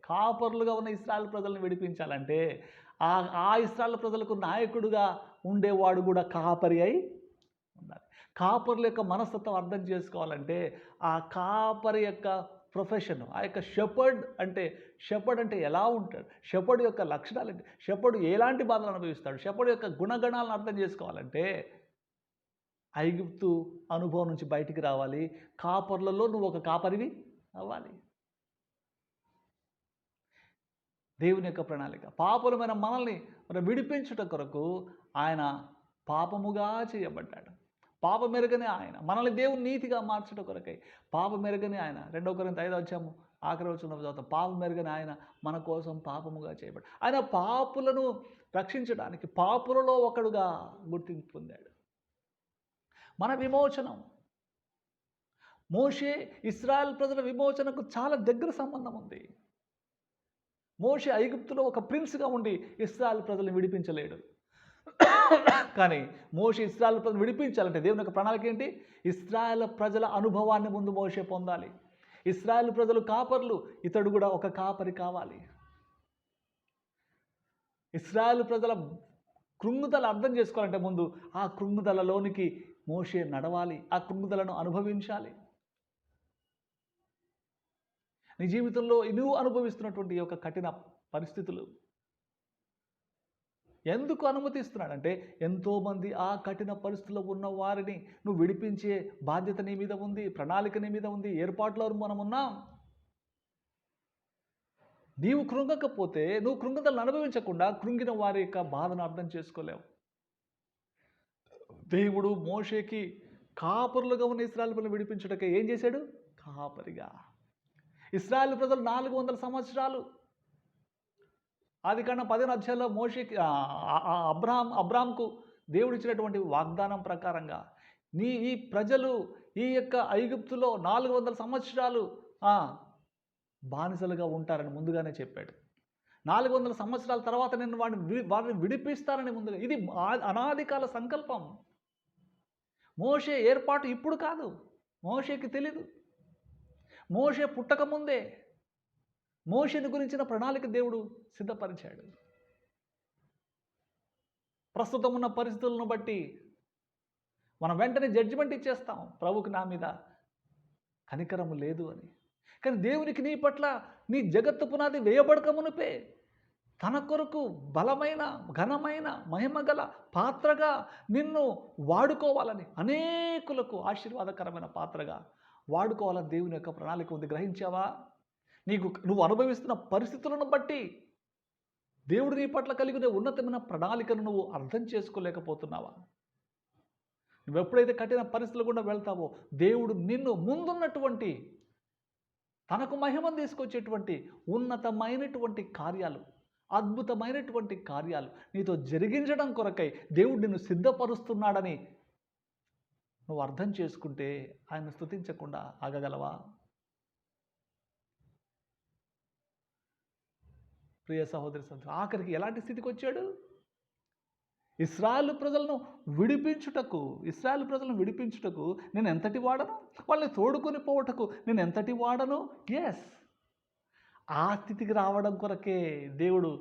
Speaker 1: కాపరులుగా ఉన్న ఇశ్రాయేలు ప్రజలను విడిపించాలంటే ఆ ఇశ్రాయేలు ప్రజలకు నాయకుడుగా ఉండేవాడు కూడా కాపరి అయి ఉండాలి. కాపరుల యొక్క మనస్తత్వం అర్థం చేసుకోవాలంటే ఆ కాపరి యొక్క ప్రొఫెషన్, ఆ యొక్క షెపర్డ్ అంటే ఎలా ఉంటాడు, షెపర్డ్ యొక్క లక్షణాలు ఏంటి, షెపర్డ్ ఎలాంటి బాధలు అనుభవిస్తాడు, షెపర్డ్ యొక్క గుణగణాలను అర్థం చేసుకోవాలంటే ఐగుప్తు అనుభవం నుంచి బయటికి రావాలి. కాపర్లలో నువ్వు ఒక కాపరివి అవ్వాలి. దేవుని యొక్క ప్రణాళిక పాపలమైన మనల్ని విడిపించుట కొరకు ఆయన పాపముగా చేయబడ్డాడు. పాప మెరుగనే ఆయన మనల్ని దేవుని నీతిగా మార్చుట కొరకై పాప మెరుగనే ఆయన 2 కొరింథీ 5 ఆఖరి వచనంలో చదువుతాం. పాప మెరుగనే ఆయన మన కోసం పాపముగా చేయబడ్డాడు. ఆయన పాపులను రక్షించడానికి పాపులలో ఒకడుగా గుర్తింపు పొందాడు. మన విమోచనం, మోషే ఇశ్రాయేల్ ప్రజల విమోచనకు చాలా దగ్గర సంబంధం ఉంది. మోషే ఐగుప్తులో ఒక ప్రిన్స్గా ఉండి ఇశ్రాయేల్ ప్రజలను విడిపించలేడు. కానీ మోషే ఇశ్రాయేల్ ప్రజలు విడిపించాలంటే దేవుని యొక్క ప్రణాళిక ఏంటి? ఇశ్రాయేల్ ప్రజల అనుభవాన్ని ముందు మోషే పొందాలి. ఇశ్రాయేల్ ప్రజలు కాపర్లు, ఇతడు కూడా ఒక కాపరి కావాలి. ఇశ్రాయేల్ ప్రజల కృంగుదల అర్థం చేసుకోవాలంటే ముందు ఆ కృంగుదలలోనికి మోషే నడవాలి, ఆ కృంగుదలను అనుభవించాలి. నీ జీవితంలో నువ్వు అనుభవిస్తున్నటువంటి యొక్క కఠిన పరిస్థితులు ఎందుకు అనుమతిస్తున్నాడంటే ఎంతోమంది ఆ కఠిన పరిస్థితుల్లో ఉన్న వారిని నువ్వు విడిపించే బాధ్యత నీ మీద ఉంది, ప్రణాళిక నీ మీద ఉంది, ఏర్పాట్లో మనం ఉన్నాం. నీవు కృంగకపోతే, నువ్వు కృంగుదలను అనుభవించకుండా కృంగిన వారి యొక్క బాధను అర్థం చేసుకోలేవు. దేవుడు మోషేకి కాపరులుగా ఉన్న ఇశ్రాయేలు ప్రజలను విడిపించుటకే ఏం చేశాడు? కాపరిగా. ఇశ్రాయేలు ప్రజలు 400 సంవత్సరాలు ఆదికాండం 15 మోషేకి అబ్రాహాంకు దేవుడు ఇచ్చినటువంటి వాగ్దానం ప్రకారంగా ఈ ప్రజలు ఈ యొక్క ఐగుప్తులో 400 సంవత్సరాలు బానిసలుగా ఉంటారని ముందుగానే చెప్పాడు. 400 సంవత్సరాల తర్వాత నేను వారిని విడిపిస్తానని ముందుగా. ఇది అనాదికాల సంకల్పం. మోషే ఏర్పాటు ఇప్పుడు కాదు, మోషేకి తెలీదు. మోషే పుట్టకముందే మోషేని గురించిన ప్రణాళిక దేవుడు సిద్ధపరిచాడు. ప్రస్తుతం ఉన్న పరిస్థితులను బట్టి మనం వెంటనే జడ్జిమెంట్ ఇచ్చేస్తాం, ప్రభుకి నా మీద కనికరము లేదు అని. కానీ దేవునికి నీ పట్ల నీ జగత్తు పునాది వేయబడక మునిపే తన కొరకు బలమైన, ఘనమైన, మహిమగల పాత్రగా నిన్ను వాడుకోవాలని, అనేకులకు ఆశీర్వాదకరమైన పాత్రగా వాడుకోవాలని దేవుని యొక్క ప్రణాళిక ఉంది. గ్రహించావా? నువ్వు అనుభవిస్తున్న పరిస్థితులను బట్టి దేవుడు నీ పట్ల కలిగిన ఉన్నతమైన ప్రణాళికను నువ్వు అర్థం చేసుకోలేకపోతున్నావా? నువ్వు ఎప్పుడైతే కఠిన పరిస్థితులు గుండా వెళ్తావో దేవుడు నిన్ను ముందున్నటువంటి తనకు మహిమను తీసుకొచ్చేటువంటి ఉన్నతమైనటువంటి కార్యాలు, అద్భుతమైనటువంటి కార్యాలు నీతో జరిగించడం కొరకై దేవుడు నిన్ను సిద్ధపరుస్తున్నాడని నువ్వు అర్థం చేసుకుంటే ఆయన స్తుతించకుండా ఆగగలవా? ప్రియ సహోదరి సహోదరులు, ఆఖరికి ఎలాంటి స్థితికి వచ్చాడు? ఇశ్రాయేలు ప్రజలను విడిపించుటకు నేను ఎంతటి వాడను, వాళ్ళని తోడుకొని పోవటకు నేను ఎంతటి వాడను. ఎస్, ఆ స్థితికి రావడం కొరకే దేవుడు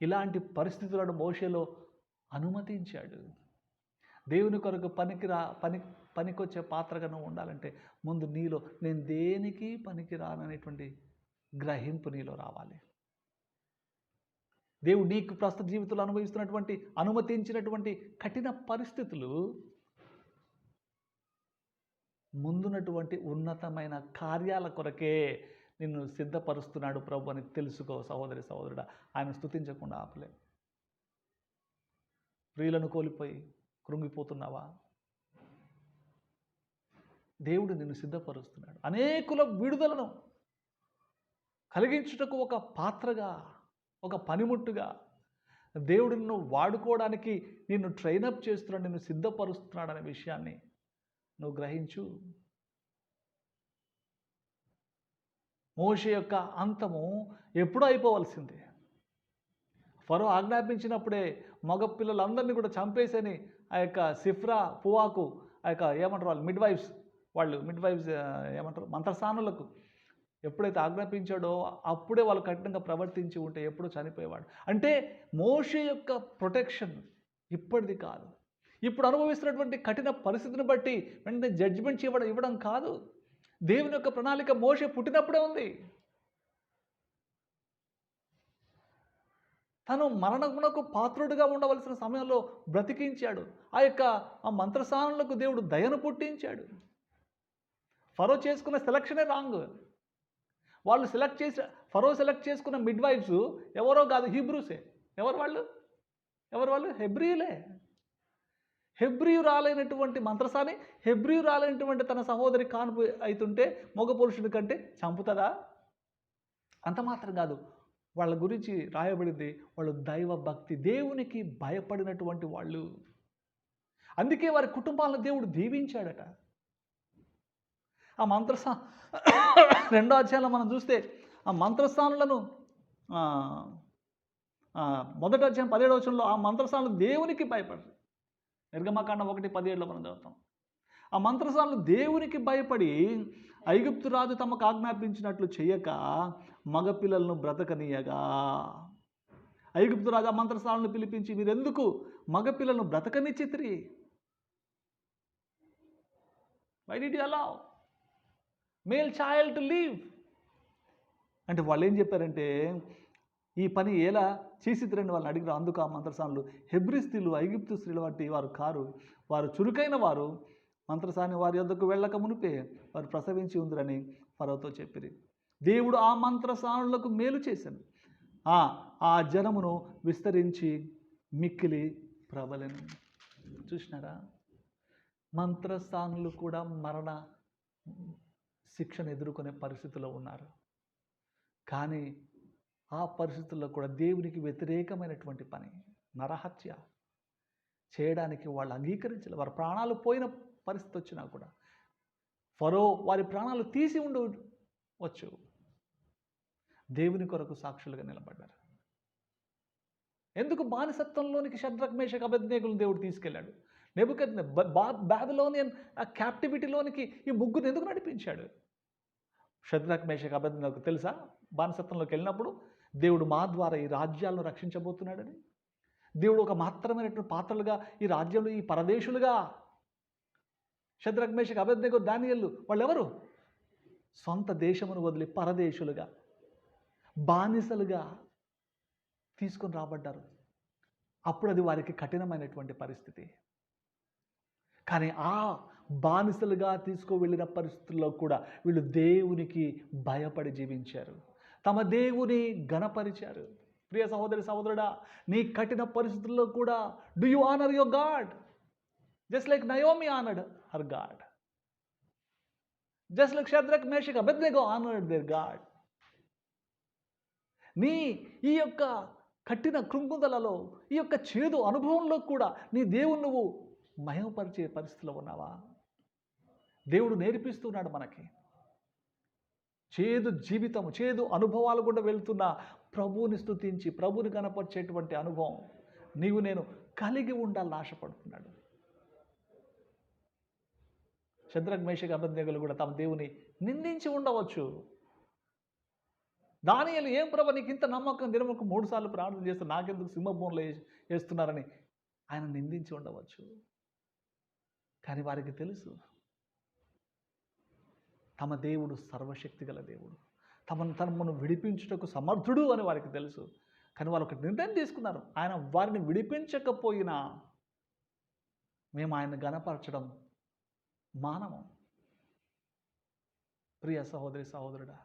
Speaker 1: ఇలాంటి పరిస్థితులను మోషేలో అనుమతించాడు. దేవుని కొరకు పనికొచ్చే పాత్రగా నువ్వు ఉండాలంటే ముందు నీలో నేను దేనికి పనికిరాననేటువంటి గ్రహింపు నీలో రావాలి. దేవుడు నీకు ప్రస్తుత జీవితంలో అనుమతించినటువంటి కఠిన పరిస్థితులు ముందున్నటువంటి ఉన్నతమైన కార్యాల కొరకే నిన్ను సిద్ధపరుస్తున్నాడు ప్రభు అని తెలుసుకో సహోదరి సహోదరుడా. ఆయన స్తుతించకుండా ఆపలే. ప్రియులను కోల్పోయి కృంగిపోతున్నావా? దేవుడు నిన్ను సిద్ధపరుస్తున్నాడు. అనేకుల విడుదలను కలిగించుటకు ఒక పాత్రగా, ఒక పనిముట్టుగా దేవుడు నిన్ను వాడుకోవడానికి నిన్ను ట్రైనప్ చేస్తున్నాడు, నిన్ను సిద్ధపరుస్తున్నాడు అనే విషయాన్ని నువ్వు గ్రహించు. మోషే యొక్క అంతము ఎప్పుడూ అయిపోవలసిందే. ఫరో ఆజ్ఞాపించినప్పుడే మగ పిల్లలందరినీ కూడా చంపేసని ఆ యొక్క సిఫ్రా పువాకు ఆ యొక్క ఏమంటారు వాళ్ళు మిడ్వైఫ్స్ ఏమంటారు మంత్రస్థానులకు ఎప్పుడైతే ఆజ్ఞాపించాడో అప్పుడే వాళ్ళు కఠినంగా ప్రవర్తించి ఉంటే ఎప్పుడూ చనిపోయేవాడు. అంటే మోషే యొక్క ప్రొటెక్షన్ ఇప్పటిది కాదు. ఇప్పుడు అనుభవిస్తున్నటువంటి కఠిన పరిస్థితిని బట్టి వెంటనే జడ్జిమెంట్ ఇవ్వడం కాదు. దేవుని యొక్క ప్రణాళిక మోషే పుట్టినప్పుడే ఉంది. తను మరణమునకు పాత్రుడిగా ఉండవలసిన సమయంలో బ్రతికించాడు. ఆ మంత్రస్థానులకు దేవుడు దయను పుట్టించాడు. ఫరో చేసుకున్న సెలక్షనే రాంగ్. ఫరో సెలెక్ట్ చేసుకున్న మిడ్వైఫ్స్ ఎవరో కాదు, హీబ్రూసే. ఎవరు వాళ్ళు హెబ్రీయులే. హెబ్రీయురాలైనటువంటి మంత్రసాని హెబ్రీయురాలైనటువంటి తన సహోదరి కాన్పు అవుతుంటే మగ పురుషుడి కంటే చంపుతుందా? అంత మాత్రం కాదు, వాళ్ళ గురించి రాయబడింది వాళ్ళు దైవ భక్తి, దేవునికి భయపడినటువంటి వాళ్ళు. అందుకే వారి కుటుంబాలను దేవుడు దీవించాడట. ఆ రెండో అధ్యాయంలో మనం చూస్తే ఆ మంత్రస్థానులను మొదటి అధ్యాయం 17వ వచనంలో ఆ మంత్రస్థానులు దేవునికి భయపడరు. నిర్గమకాండం 1:17లో మనం చదువుతాం. ఆ మంత్రస్థానులు దేవునికి భయపడి ఐగుప్తు రాజు తమకు ఆజ్ఞాపించినట్లు చేయక మగపిల్లలను బ్రతకనీయగా. ఐగుప్తు రాజు ఆ మంత్రస్థానులను పిలిపించి మీరెందుకు మగపిల్లలను బ్రతకనిచ్చితిరి? Why did you allow male child to live? అంటే వాళ్ళు ఏం చెప్పారంటే ఈ పని ఎలా చేసిద్రండి వాళ్ళని అడిగిన. అందుకు ఆ మంత్రసానులు హెబ్రీ స్త్రీలు ఐగుప్తు స్త్రీల వంటి వారు కారు, వారు చురుకైన వారు, మంత్రసాని వారి యొద్దకు వెళ్ళక మునిపే వారు ప్రసవించి ఉందిరని ఫరోతో చెప్పిరి. దేవుడు ఆ మంత్రసానులకు మేలు చేశాను, ఆ జనమును విస్తరించి మిక్కిలి ప్రబలెను. చూసినారా? మంత్రస్థానులు కూడా మరణ శిక్షను ఎదుర్కొనే పరిస్థితిలో ఉన్నారు. కానీ ఆ పరిస్థితుల్లో కూడా దేవునికి వ్యతిరేకమైనటువంటి పని, నరహత్య చేయడానికి వాళ్ళు అంగీకరించలేదు. వారి ప్రాణాలు పోయిన పరిస్థితి వచ్చినా కూడా ఫరో వారి ప్రాణాలు తీసి ఉండవచ్చు, దేవుని కొరకు సాక్షులుగా నిలబడ్డారు. ఎందుకు బానిసత్వంలోనికి షద్రక్ మేషక్ అబేద్నెగోలను దేవుడు తీసుకెళ్ళాడు? బాబిలోనియన్ ఆ క్యాప్టివిటీలోనికి ఈ ముగ్గురు ఎందుకు నడిపించాడు? షద్రక్ మేషక్ అబేద్నెగోకు తెలుసా బానిసత్వంలోకి వెళ్ళినప్పుడు దేవుడు మా ద్వారా ఈ రాజ్యాలను రక్షించబోతున్నాడని? దేవుడు ఒక మాత్రమైనటువంటి పాత్రలుగా ఈ రాజ్యంలో ఈ పరదేశులుగా షద్రక్ మేషక్ అబేద్నెగో దానియేలు వాళ్ళెవరు? సొంత దేశమును వదిలి పరదేశులుగా బానిసలుగా తీసుకొని రాబడ్డారు. అప్పుడు అది వారికి కఠినమైనటువంటి పరిస్థితి. కానీ ఆ బానిసలుగా తీసుకువెళ్ళిన పరిస్థితుల్లో కూడా వీళ్ళు దేవునికి భయపడి జీవించారు, తమ దేవుని ఘనపరిచారు. ప్రియ సహోదరి సహోదరుడా, నీ కఠిన పరిస్థితుల్లో కూడా do you honour your God just like Naomi honoured her God, just like Shadrach Meshach Abednego honoured their God. నీ ఈ యొక్క కఠిన కృంగుదలలో, ఈ యొక్క చేదు అనుభవంలో కూడా నీ దేవుని నువ్వు మహిమపరిచే పరిస్థితిలో ఉన్నావా? దేవుడు నేర్పిస్తున్నాడు మనకి. చేదు జీవితం, చేదు అనుభవాలు కూడా వెళ్తున్న ప్రభువుని స్తుతించి ప్రభువుని కనపరిచేటువంటి అనుభవం నీవు నేను కలిగి ఉండాలని ఆశపడుతున్నాడు. షద్రక్ మేషక్ అబేద్నెగోలు కూడా తమ దేవుని నిందించి ఉండవచ్చు. దానియేలు, ఏం ప్రభు నీకు ఇంత నమ్మకం, దినముకు 3 సార్లు ప్రార్థన చేస్తే నాకెందుకు సింహభూములో వేస్తున్నారని ఆయన నిందించి ఉండవచ్చు. కానీ వారికి తెలుసు తమ దేవుడు సర్వశక్తి గల దేవుడు, తమను విడిపించుటకు సమర్థుడు అని వారికి తెలుసు. కానీ వాళ్ళు ఒక నిర్ణయం తీసుకున్నారు, ఆయన వారిని విడిపించకపోయినా మేము ఆయన గణపరచడం మానవం. ప్రియ సహోదరి సహోదరుడా,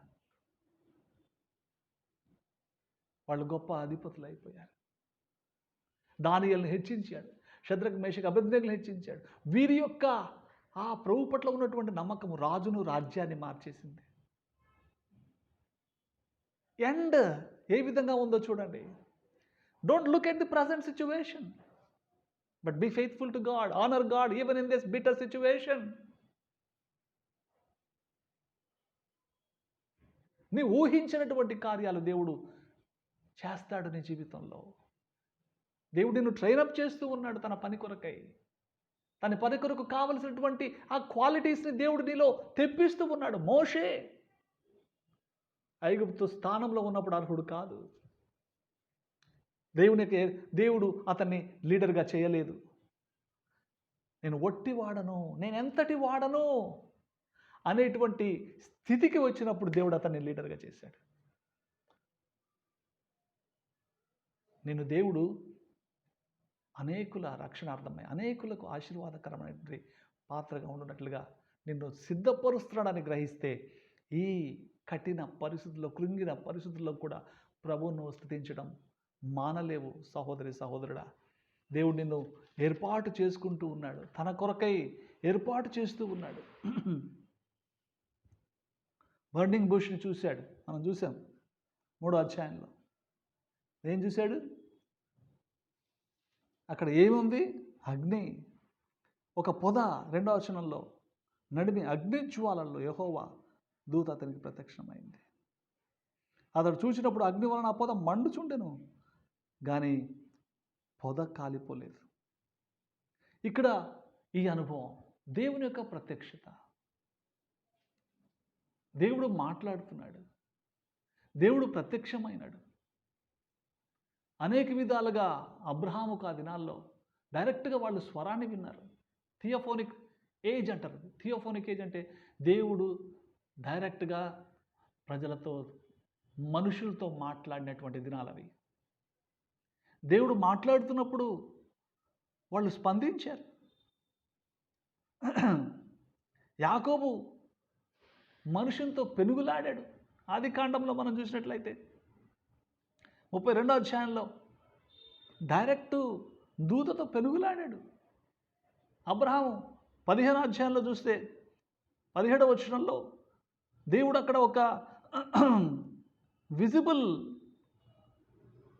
Speaker 1: వాళ్ళు గొప్ప అధిపతులు అయిపోయారు. దానియేలును హెచ్చించాడు, షద్రక్ మేషక్ అబేద్నెగోలను హెచ్చించాడు. వీరి యొక్క ఆ ప్రభు పట్ల ఉన్నటువంటి నమ్మకము రాజును రాజ్యాన్ని మార్చేసింది. ఎండ్ ఏ విధంగా ఉందో చూడండి. Don't look at the present situation, but be faithful to God, honour God even in this bitter situation. నీ ఊహించినటువంటి కార్యాలు దేవుడు చేస్తాడు నీ జీవితంలో. దేవుడు నిన్ను ట్రైనప్ చేస్తూ ఉన్నాడు తన పని కొరకై. తన పని కొరకు కావలసినటువంటి ఆ క్వాలిటీస్ని దేవుడు నీలో తెప్పిస్తూ ఉన్నాడు. మోషే ఐగుప్తు స్థానంలో ఉన్నప్పుడు అర్హుడు కాదు. దేవుడు అతన్ని లీడర్గా చేయలేదు. నేను ఒట్టి వాడను, నేను ఎంతటి వాడను అనేటువంటి స్థితికి వచ్చినప్పుడు దేవుడు అతన్ని లీడర్గా చేశాడు. నిన్ను దేవుడు అనేకుల రక్షణార్థమై, అనేకులకు ఆశీర్వాదకరమైనటువంటి పాత్రగా ఉండున్నట్లుగా నిన్ను సిద్ధపరుస్తున్నాడని గ్రహిస్తే ఈ కఠిన పరిస్థితుల్లో, కృంగిన పరిస్థితుల్లో కూడా ప్రభువును స్తుతించడం మానలేవు. సహోదరి సహోదరుడా, దేవుడు నిన్ను ఏర్పాటు చేసుకుంటూ ఉన్నాడు, తన కొరకై ఏర్పాటు చేస్తూ ఉన్నాడు. బర్నింగ్ బుష్ని చూశాడు, మనం చూసాం 3వ అధ్యాయంలో. ఏం చూశాడు? అక్కడ ఏముంది? అగ్ని, ఒక పొద. 2వ వచనంలో నడిమి అగ్ని జ్వాలల్లో యెహోవా దూత అతనికి ప్రత్యక్షమైంది. అతడు చూసినప్పుడు అగ్ని వలన ఆ పొద మండుచుండెను, కానీ పొద కాలిపోలేదు. ఇక్కడ ఈ అనుభవం దేవుని యొక్క ప్రత్యక్షత. దేవుడు మాట్లాడుతున్నాడు, దేవుడు ప్రత్యక్షమైనాడు. అనేక విధాలుగా అబ్రహాముకు ఆ దినాల్లో డైరెక్ట్గా వాళ్ళు స్వరాన్ని విన్నారు. థియోఫోనిక్ ఏజ్ అంటారు. థియోఫోనిక్ ఏజ్ అంటే దేవుడు డైరెక్ట్గా ప్రజలతో, మనుషులతో మాట్లాడినటువంటి దినాలవి. దేవుడు మాట్లాడుతున్నప్పుడు వాళ్ళు స్పందించారు. యాకోబు మనుషులతో పెనుగులాడాడు. ఆది కాండంలో మనం చూసినట్లయితే 32వ అధ్యాయంలో డైరెక్ట్ దూతతో పెనుగులాడాడు. అబ్రహాము 15వ అధ్యాయంలో చూస్తే 17వ వచనంలో దేవుడు అక్కడ ఒక విజిబుల్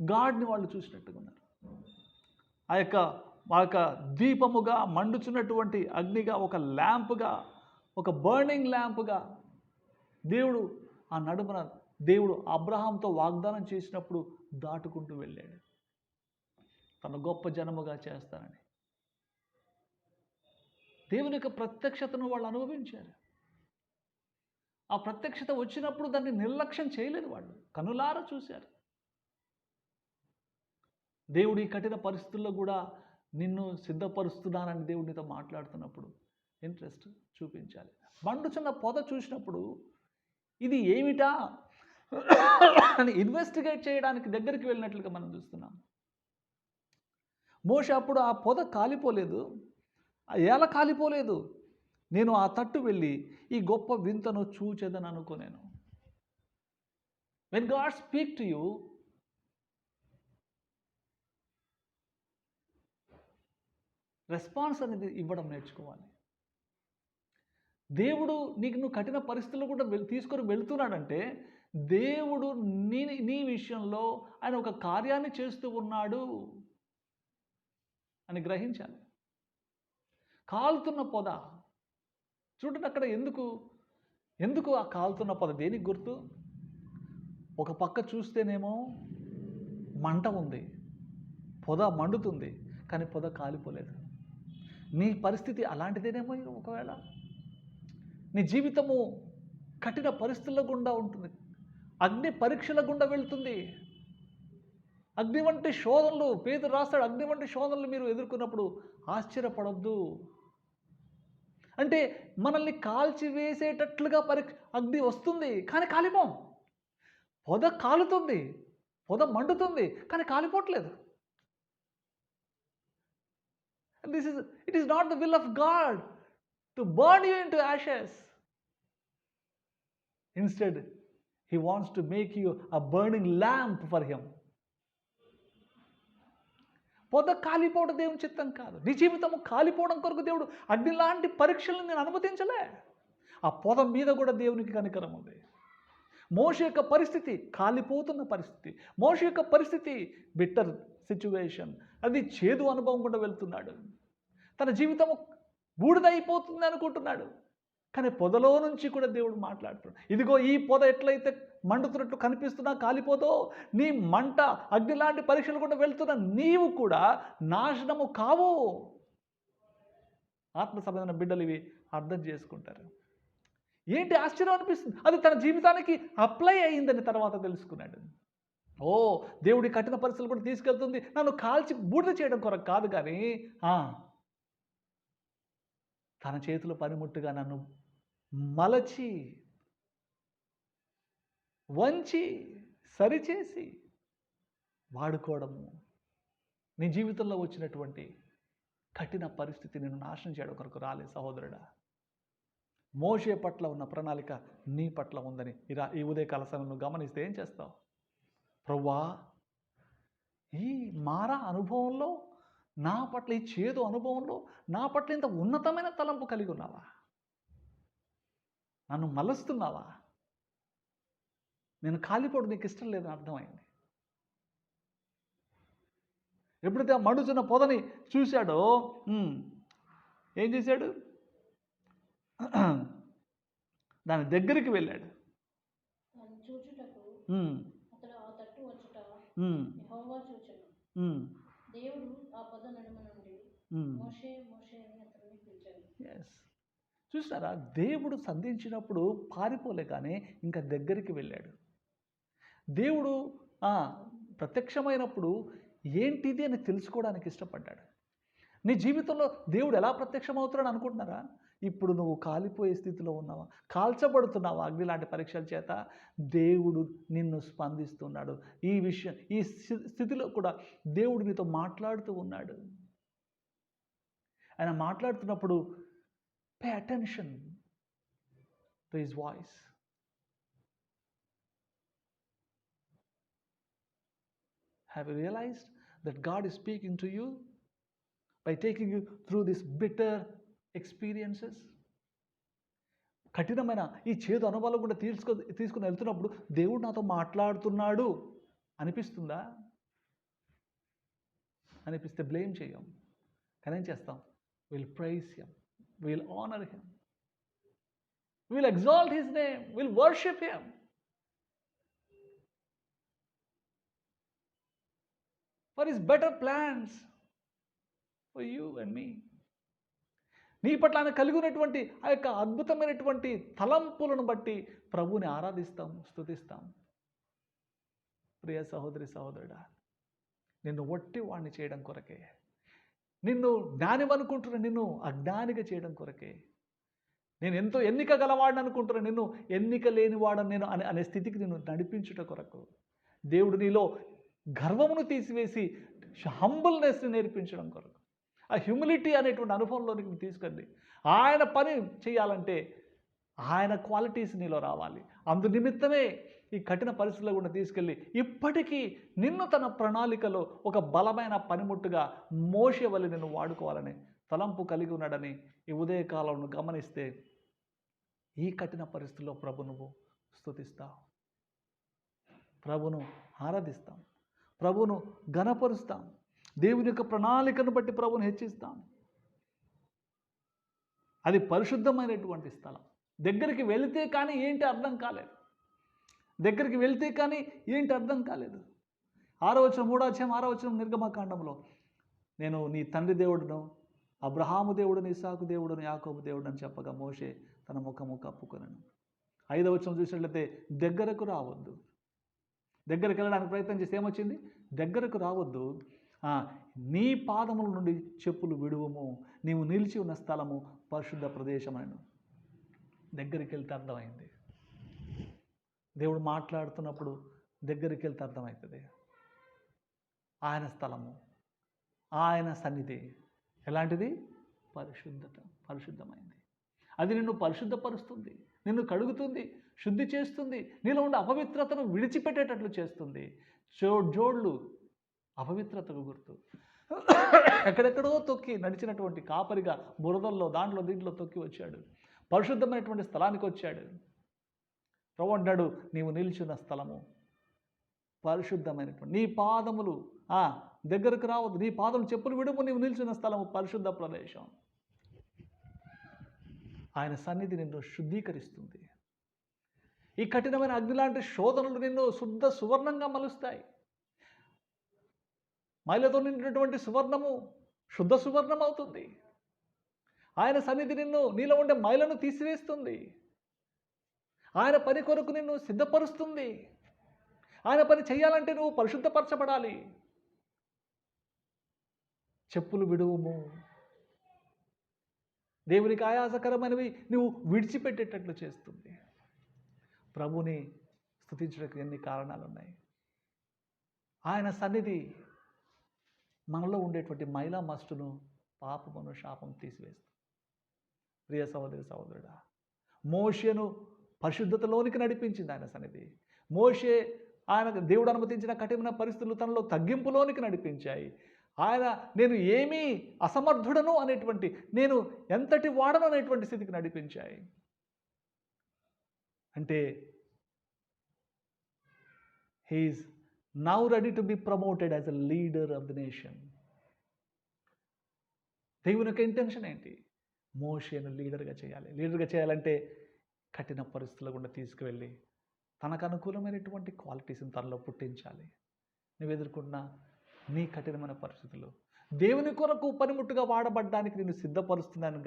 Speaker 1: గాడ్ని వాళ్ళు చూసినట్టుగా ఉన్నారు. ఆ యొక్క దీపముగా మండుచున్నటువంటి అగ్నిగా, ఒక ల్యాంప్గా, ఒక బర్నింగ్ ల్యాంప్గా దేవుడు ఆ నడుమున దేవుడు అబ్రహాంతో వాగ్దానం చేసినప్పుడు దాటుకుంటూ వెళ్ళాడు, తన గొప్ప జనముగా చేస్తానని. దేవుని యొక్క ప్రత్యక్షతను వాళ్ళు అనుభవించారు. ఆ ప్రత్యక్షత వచ్చినప్పుడు దాన్ని నిర్లక్ష్యం చేయలేదు, వాళ్ళు కనులారా చూశారు. దేవుడు ఈ కఠిన పరిస్థితుల్లో కూడా నిన్ను సిద్ధపరుస్తున్నానని దేవుడు నీతో మాట్లాడుతున్నప్పుడు ఇంట్రెస్ట్ చూపించాలి. మండుచున్న పొద చూసినప్పుడు ఇది ఏమిటా అని ఇన్వెస్టిగేట్ చేయడానికి దగ్గరికి వెళ్ళినట్లుగా మనం చూస్తున్నాం. మోషే అప్పుడు ఆ పొద కాలిపోలేదు, ఎలా కాలిపోలేదు, నేను ఆ తట్టు వెళ్ళి ఈ గొప్ప వింతను చూచెదను అనుకోనేను. When God speak to you, response అనేది ఇవ్వడం నేర్చుకోవాలి. దేవుడు నీకు నువ్వు కఠిన పరిస్థితుల్లో కూడా తీసుకొని వెళ్తున్నాడంటే దేవుడు నీ విషయంలో ఆయన ఒక కార్యాన్ని చేస్తూ ఉన్నాడు అని గ్రహించాలి. కాలుతున్న పొద చూడండి, అక్కడ ఎందుకు ఆ కాలుతున్న పొద దేనికి గుర్తు? ఒక పక్క చూస్తేనేమో మంట ఉంది, పొద మండుతుంది, కానీ పొద కాలిపోలేదు. నీ పరిస్థితి అలాంటిదేనేమో. ఒకవేళ నీ జీవితము కఠిన పరిస్థితుల్లో గుండా ఉంటుంది, అగ్ని పరీక్షల గుండా వెళ్తుంది. అగ్ని వంటి శోధనలు, పేతురు రాస్తాడు, అగ్ని వంటి శోధనలు మీరు ఎదుర్కొన్నప్పుడు ఆశ్చర్యపడొద్దు. అంటే మనల్ని కాల్చివేసేటట్లుగా అగ్ని వస్తుంది, కానీ కాలిపోం. పొద కాలుతుంది, పొద మండుతుంది, కానీ కాలిపోవట్లేదు. It is not the will of God to burn you into ashes. Instead, He wants to make you a burning lamp for Him. పొద కాలిపోవడం దేవుని చిత్తం కాదు. నీ జీవితము కాలిపోవడం కొరకు దేవుడు అగ్ని లాంటి పరీక్షలను నేను అనుమతించలే. ఆ పొద మీద కూడా దేవునికి కనికరం ఉంది. మోషే యొక్క పరిస్థితి కాలిపోతున్న పరిస్థితి, మోషే యొక్క పరిస్థితి బిట్టర్ సిచ్యువేషన్, అది చేదు అనుభవం కూడా వెళ్తున్నాడు. తన జీవితము బూడిదైపోతుంది అనుకుంటున్నాడు, కానీ పొదలో నుంచి కూడా దేవుడు మాట్లాడుతున్నాడు. ఇదిగో ఈ పొద ఎట్లయితే మండుతున్నట్లు కనిపిస్తున్నా కాలిపోదో, నీ మంట అగ్ని లాంటి పరీక్షలు కూడా వెళ్తున్న నీవు కూడా నాశనము కావు. ఆత్మ సంబంధమైన బిడ్డలు ఇవి అర్థం చేసుకుంటారు. ఏంటి ఆశ్చర్యం అనిపిస్తుంది, అది తన జీవితానికి అప్లై అయ్యిందని తర్వాత తెలుసుకున్నాడు. ఓ, దేవుడి కఠిన పరిస్థితులు కూడా తీసుకెళ్తుంది నన్ను కాల్చి బూడిద చేయడం కొరకు కాదు, కానీ తన చేతిలో పనిముట్టుగా నన్ను మలచి వంచి సరిచేసి వాడుకోవడము. నీ జీవితంలో వచ్చినటువంటి కఠిన పరిస్థితి నిన్ను నాశనం చేయడం కొరకు రాలే సహోదరుడా. మోషే పట్ల ఉన్న ప్రణాళిక నీ పట్ల ఉందని ఈ ఉదయకాల సమయంలో గమనిస్తే ఏం చేస్తావు? ప్రభువా, ఈ మారా అనుభవంలో, నా పట్ల ఈ చేదు అనుభవంలో నా పట్ల ఇంత ఉన్నతమైన తలంపు కలిగి ఉన్నావా? నన్ను మలుస్తున్నావా? నేను కాలిపోవడం నీకు ఇష్టం లేదని అర్థమైంది. ఎప్పుడైతే ఆ మండుతున్న పొదని చూశాడో ఏం చేశాడు? దాని దగ్గరికి వెళ్ళాడు. చూసారా, దేవుడు సంధించినప్పుడు పారిపోలే, కానీ ఇంకా దగ్గరికి వెళ్ళాడు. దేవుడు ప్రత్యక్షమైనప్పుడు ఏంటిది అని తెలుసుకోవడానికి ఇష్టపడ్డాడు. నీ జీవితంలో దేవుడు ఎలా ప్రత్యక్షమవుతాడని అనుకుంటున్నారా? ఇప్పుడు నువ్వు కాలిపోయే స్థితిలో ఉన్నావా, కాల్చబడుతున్నావా అగ్ని లాంటి పరీక్షల చేత? దేవుడు నిన్ను స్పందిస్తున్నాడు. ఈ స్థితిలో కూడా దేవుడు నీతో మాట్లాడుతూ ఉన్నాడు. ఆయన మాట్లాడుతున్నప్పుడు pay attention to his voice. Have you realized that God is speaking to you by taking you through this bitter experiences? కఠినమైన ఈ చేదు అనుభవాలు కూడా తీసుకుని వెళ్తున్నప్పుడు దేవుడు నాతో మాట్లాడుతున్నాడు అనిపిస్తుందా? అనిపిస్తే బ్లేమ్ చేయం, కానీ ఏం చేస్తాం? Will praise him, will honour him, will exalt his name, will worship him. For his better plans for you and me. నీ పట్ల ఆయన కలిగి ఉన్నటువంటి ఆ యొక్క అద్భుతమైనటువంటి తలంపులను బట్టి ప్రభువుని ఆరాధిస్తాం, స్తుతిస్తాం. ప్రియ సహోదరి సహోదరుడా, నిన్ను ఒట్టి వాడిని చేయడం కొరకే, నిన్ను జ్ఞానివనుకుంటున్న నిన్ను అజ్ఞానిగా చేయడం కొరకే, నేను ఎంతో ఎన్నిక గలవాడిని అనుకుంటున్నా నిన్ను ఎన్నిక లేనివాడని నేను అనే స్థితికి నిన్ను నడిపించుట కొరకు దేవుడు నీలో గర్వమును తీసివేసి హంబుల్నెస్ని నేర్పించడం కొరకు, ఆ హ్యూమిలిటీ అనేటువంటి అనుభవంలోనికి తీసుకెళ్ళి ఆయన పని చేయాలంటే ఆయన క్వాలిటీస్ నీలో రావాలి. అందు నిమిత్తమే ఈ కఠిన పరిస్థితుల్లో కూడా తీసుకెళ్ళి ఇప్పటికీ నిన్ను తన ప్రణాళికలో ఒక బలమైన పనిముట్టుగా మోషే వలె నిన్ను వాడుకోవాలని తలంపు కలిగి ఉన్నాడని ఈ ఉదయకాలంలో గమనిస్తే ఈ కఠిన పరిస్థితుల్లో ప్రభు నువ్వు స్తుతిస్తావు, ప్రభును ఆరాధిస్తాం, ప్రభును ఘనపరుస్తాం, దేవుని యొక్క ప్రణాళికను బట్టి ప్రభుని హెచ్చిస్తాం. అది పరిశుద్ధమైనటువంటి స్థలం. దగ్గరికి వెళితే కానీ ఏంటి అర్థం కాలేదు, దగ్గరికి వెళ్తే కానీ ఏంటి అర్థం కాలేదు. 6వ వచనం 3వ అధ్యాయం 6వ వచనం నిర్గమకాండంలో, నేను నీ తండ్రి దేవుడును, అబ్రహాము దేవుడును, ఇస్సాకు దేవుడును, యాకోబు దేవుడు అని చెప్పగా మోషే తన ముఖము కప్పుకొనెను. 5వ వచనం చూసినట్లయితే దగ్గరకు రావద్దు, దగ్గరికి వెళ్ళడానికి ప్రయత్నం చేసి ఏమొచ్చింది? దగ్గరకు రావద్దు. ఆ, నీ పాదముల నుండి చెప్పులు విడువము, నీవు నిలిచి ఉన్న స్థలము పరిశుద్ధ ప్రదేశమైన. దగ్గరికి వెళ్తే అర్థమైంది. దేవుడు మాట్లాడుతున్నప్పుడు దగ్గరికి వెళ్తే అర్థమవుతుంది. ఆయన స్థలము, ఆయన సన్నిధి ఎలాంటిది? పరిశుద్ధత, పరిశుద్ధమైంది. అది నిన్ను పరిశుద్ధపరుస్తుంది, నిన్ను కడుగుతుంది, శుద్ధి చేస్తుంది, నీలో ఉండే అపవిత్రతను విడిచిపెట్టేటట్లు చేస్తుంది. జోడ్లు అపవిత్రతకు గుర్తు. ఎక్కడెక్కడో తొక్కి నడిచినటువంటి కాపరిగా బురదల్లో దీంట్లో తొక్కి వచ్చాడు, పరిశుద్ధమైనటువంటి స్థలానికి వచ్చాడు. ప్రభు అంటాడు, నీవు నిలిచిన స్థలము పరిశుద్ధమైనటువంటి, నీ పాదములు దగ్గరకు రావద్దు, నీ పాదములు చెప్పులు విడుము, నీవు నిలిచిన స్థలము పరిశుద్ధ ప్రదేశం. ఆయన సన్నిధి నిన్ను శుద్ధీకరిస్తుంది. ఈ కఠినమైన అగ్ని లాంటి శోధనలు నిన్ను శుద్ధ సువర్ణంగా మలుస్తాయి. మైలతో నిండినటువంటి సువర్ణము శుద్ధ సువర్ణం అవుతుంది. ఆయన సన్నిధి నీలో ఉండే మైలను తీసివేస్తుంది. ఆయన పని కొరకు నిన్ను సిద్ధపరుస్తుంది. ఆయన పని చేయాలంటే నువ్వు పరిశుద్ధపరచబడాలి. చెప్పులు విడువుము, దేవునికి ఆయాసకరమైనవి నువ్వు విడిచిపెట్టేటట్లు చేస్తుంది. ప్రభుని స్తుతించడానికి ఎన్ని కారణాలు ఉన్నాయి. ఆయన సన్నిధి మనలో ఉండేటువంటి మైలా మస్టును, పాపమును, శాపం తీసివేస్తుంది. ప్రియ సహోదరి సహోదరుడా, మోషేను పరిశుద్ధతలోనికి నడిపించింది ఆయన సన్నిధి. మోషే ఆయన దేవుడు అనుమతించిన కఠిన పరిస్థితులు తనలో తగ్గింపులోనికి నడిపించాయి. ఆయన నేను ఏమీ అసమర్థుడను అనేటువంటి, నేను ఎంతటి వాడను అనేటువంటి స్థితికి నడిపించాయి. అంటే he is now ready to be promoted as a leader of the nation. దేవుని యొక్క ఇంటెన్షన్ ఏంటి? మోషేను లీడర్గా చేయాలి. లీడర్గా చేయాలంటే కఠిన పరిస్థితుల గుండా తీసుకువెళ్ళి తనకు అనుకూలమైనటువంటి క్వాలిటీస్ని తనలో పుట్టించాలి. నువ్వు ఎదుర్కొన్న నీ కఠినమైన పరిస్థితులు దేవుని కొరకు పనిముట్టుగా వాడబడ్డానికి నిన్ను సిద్ధపరుస్తున్నాను.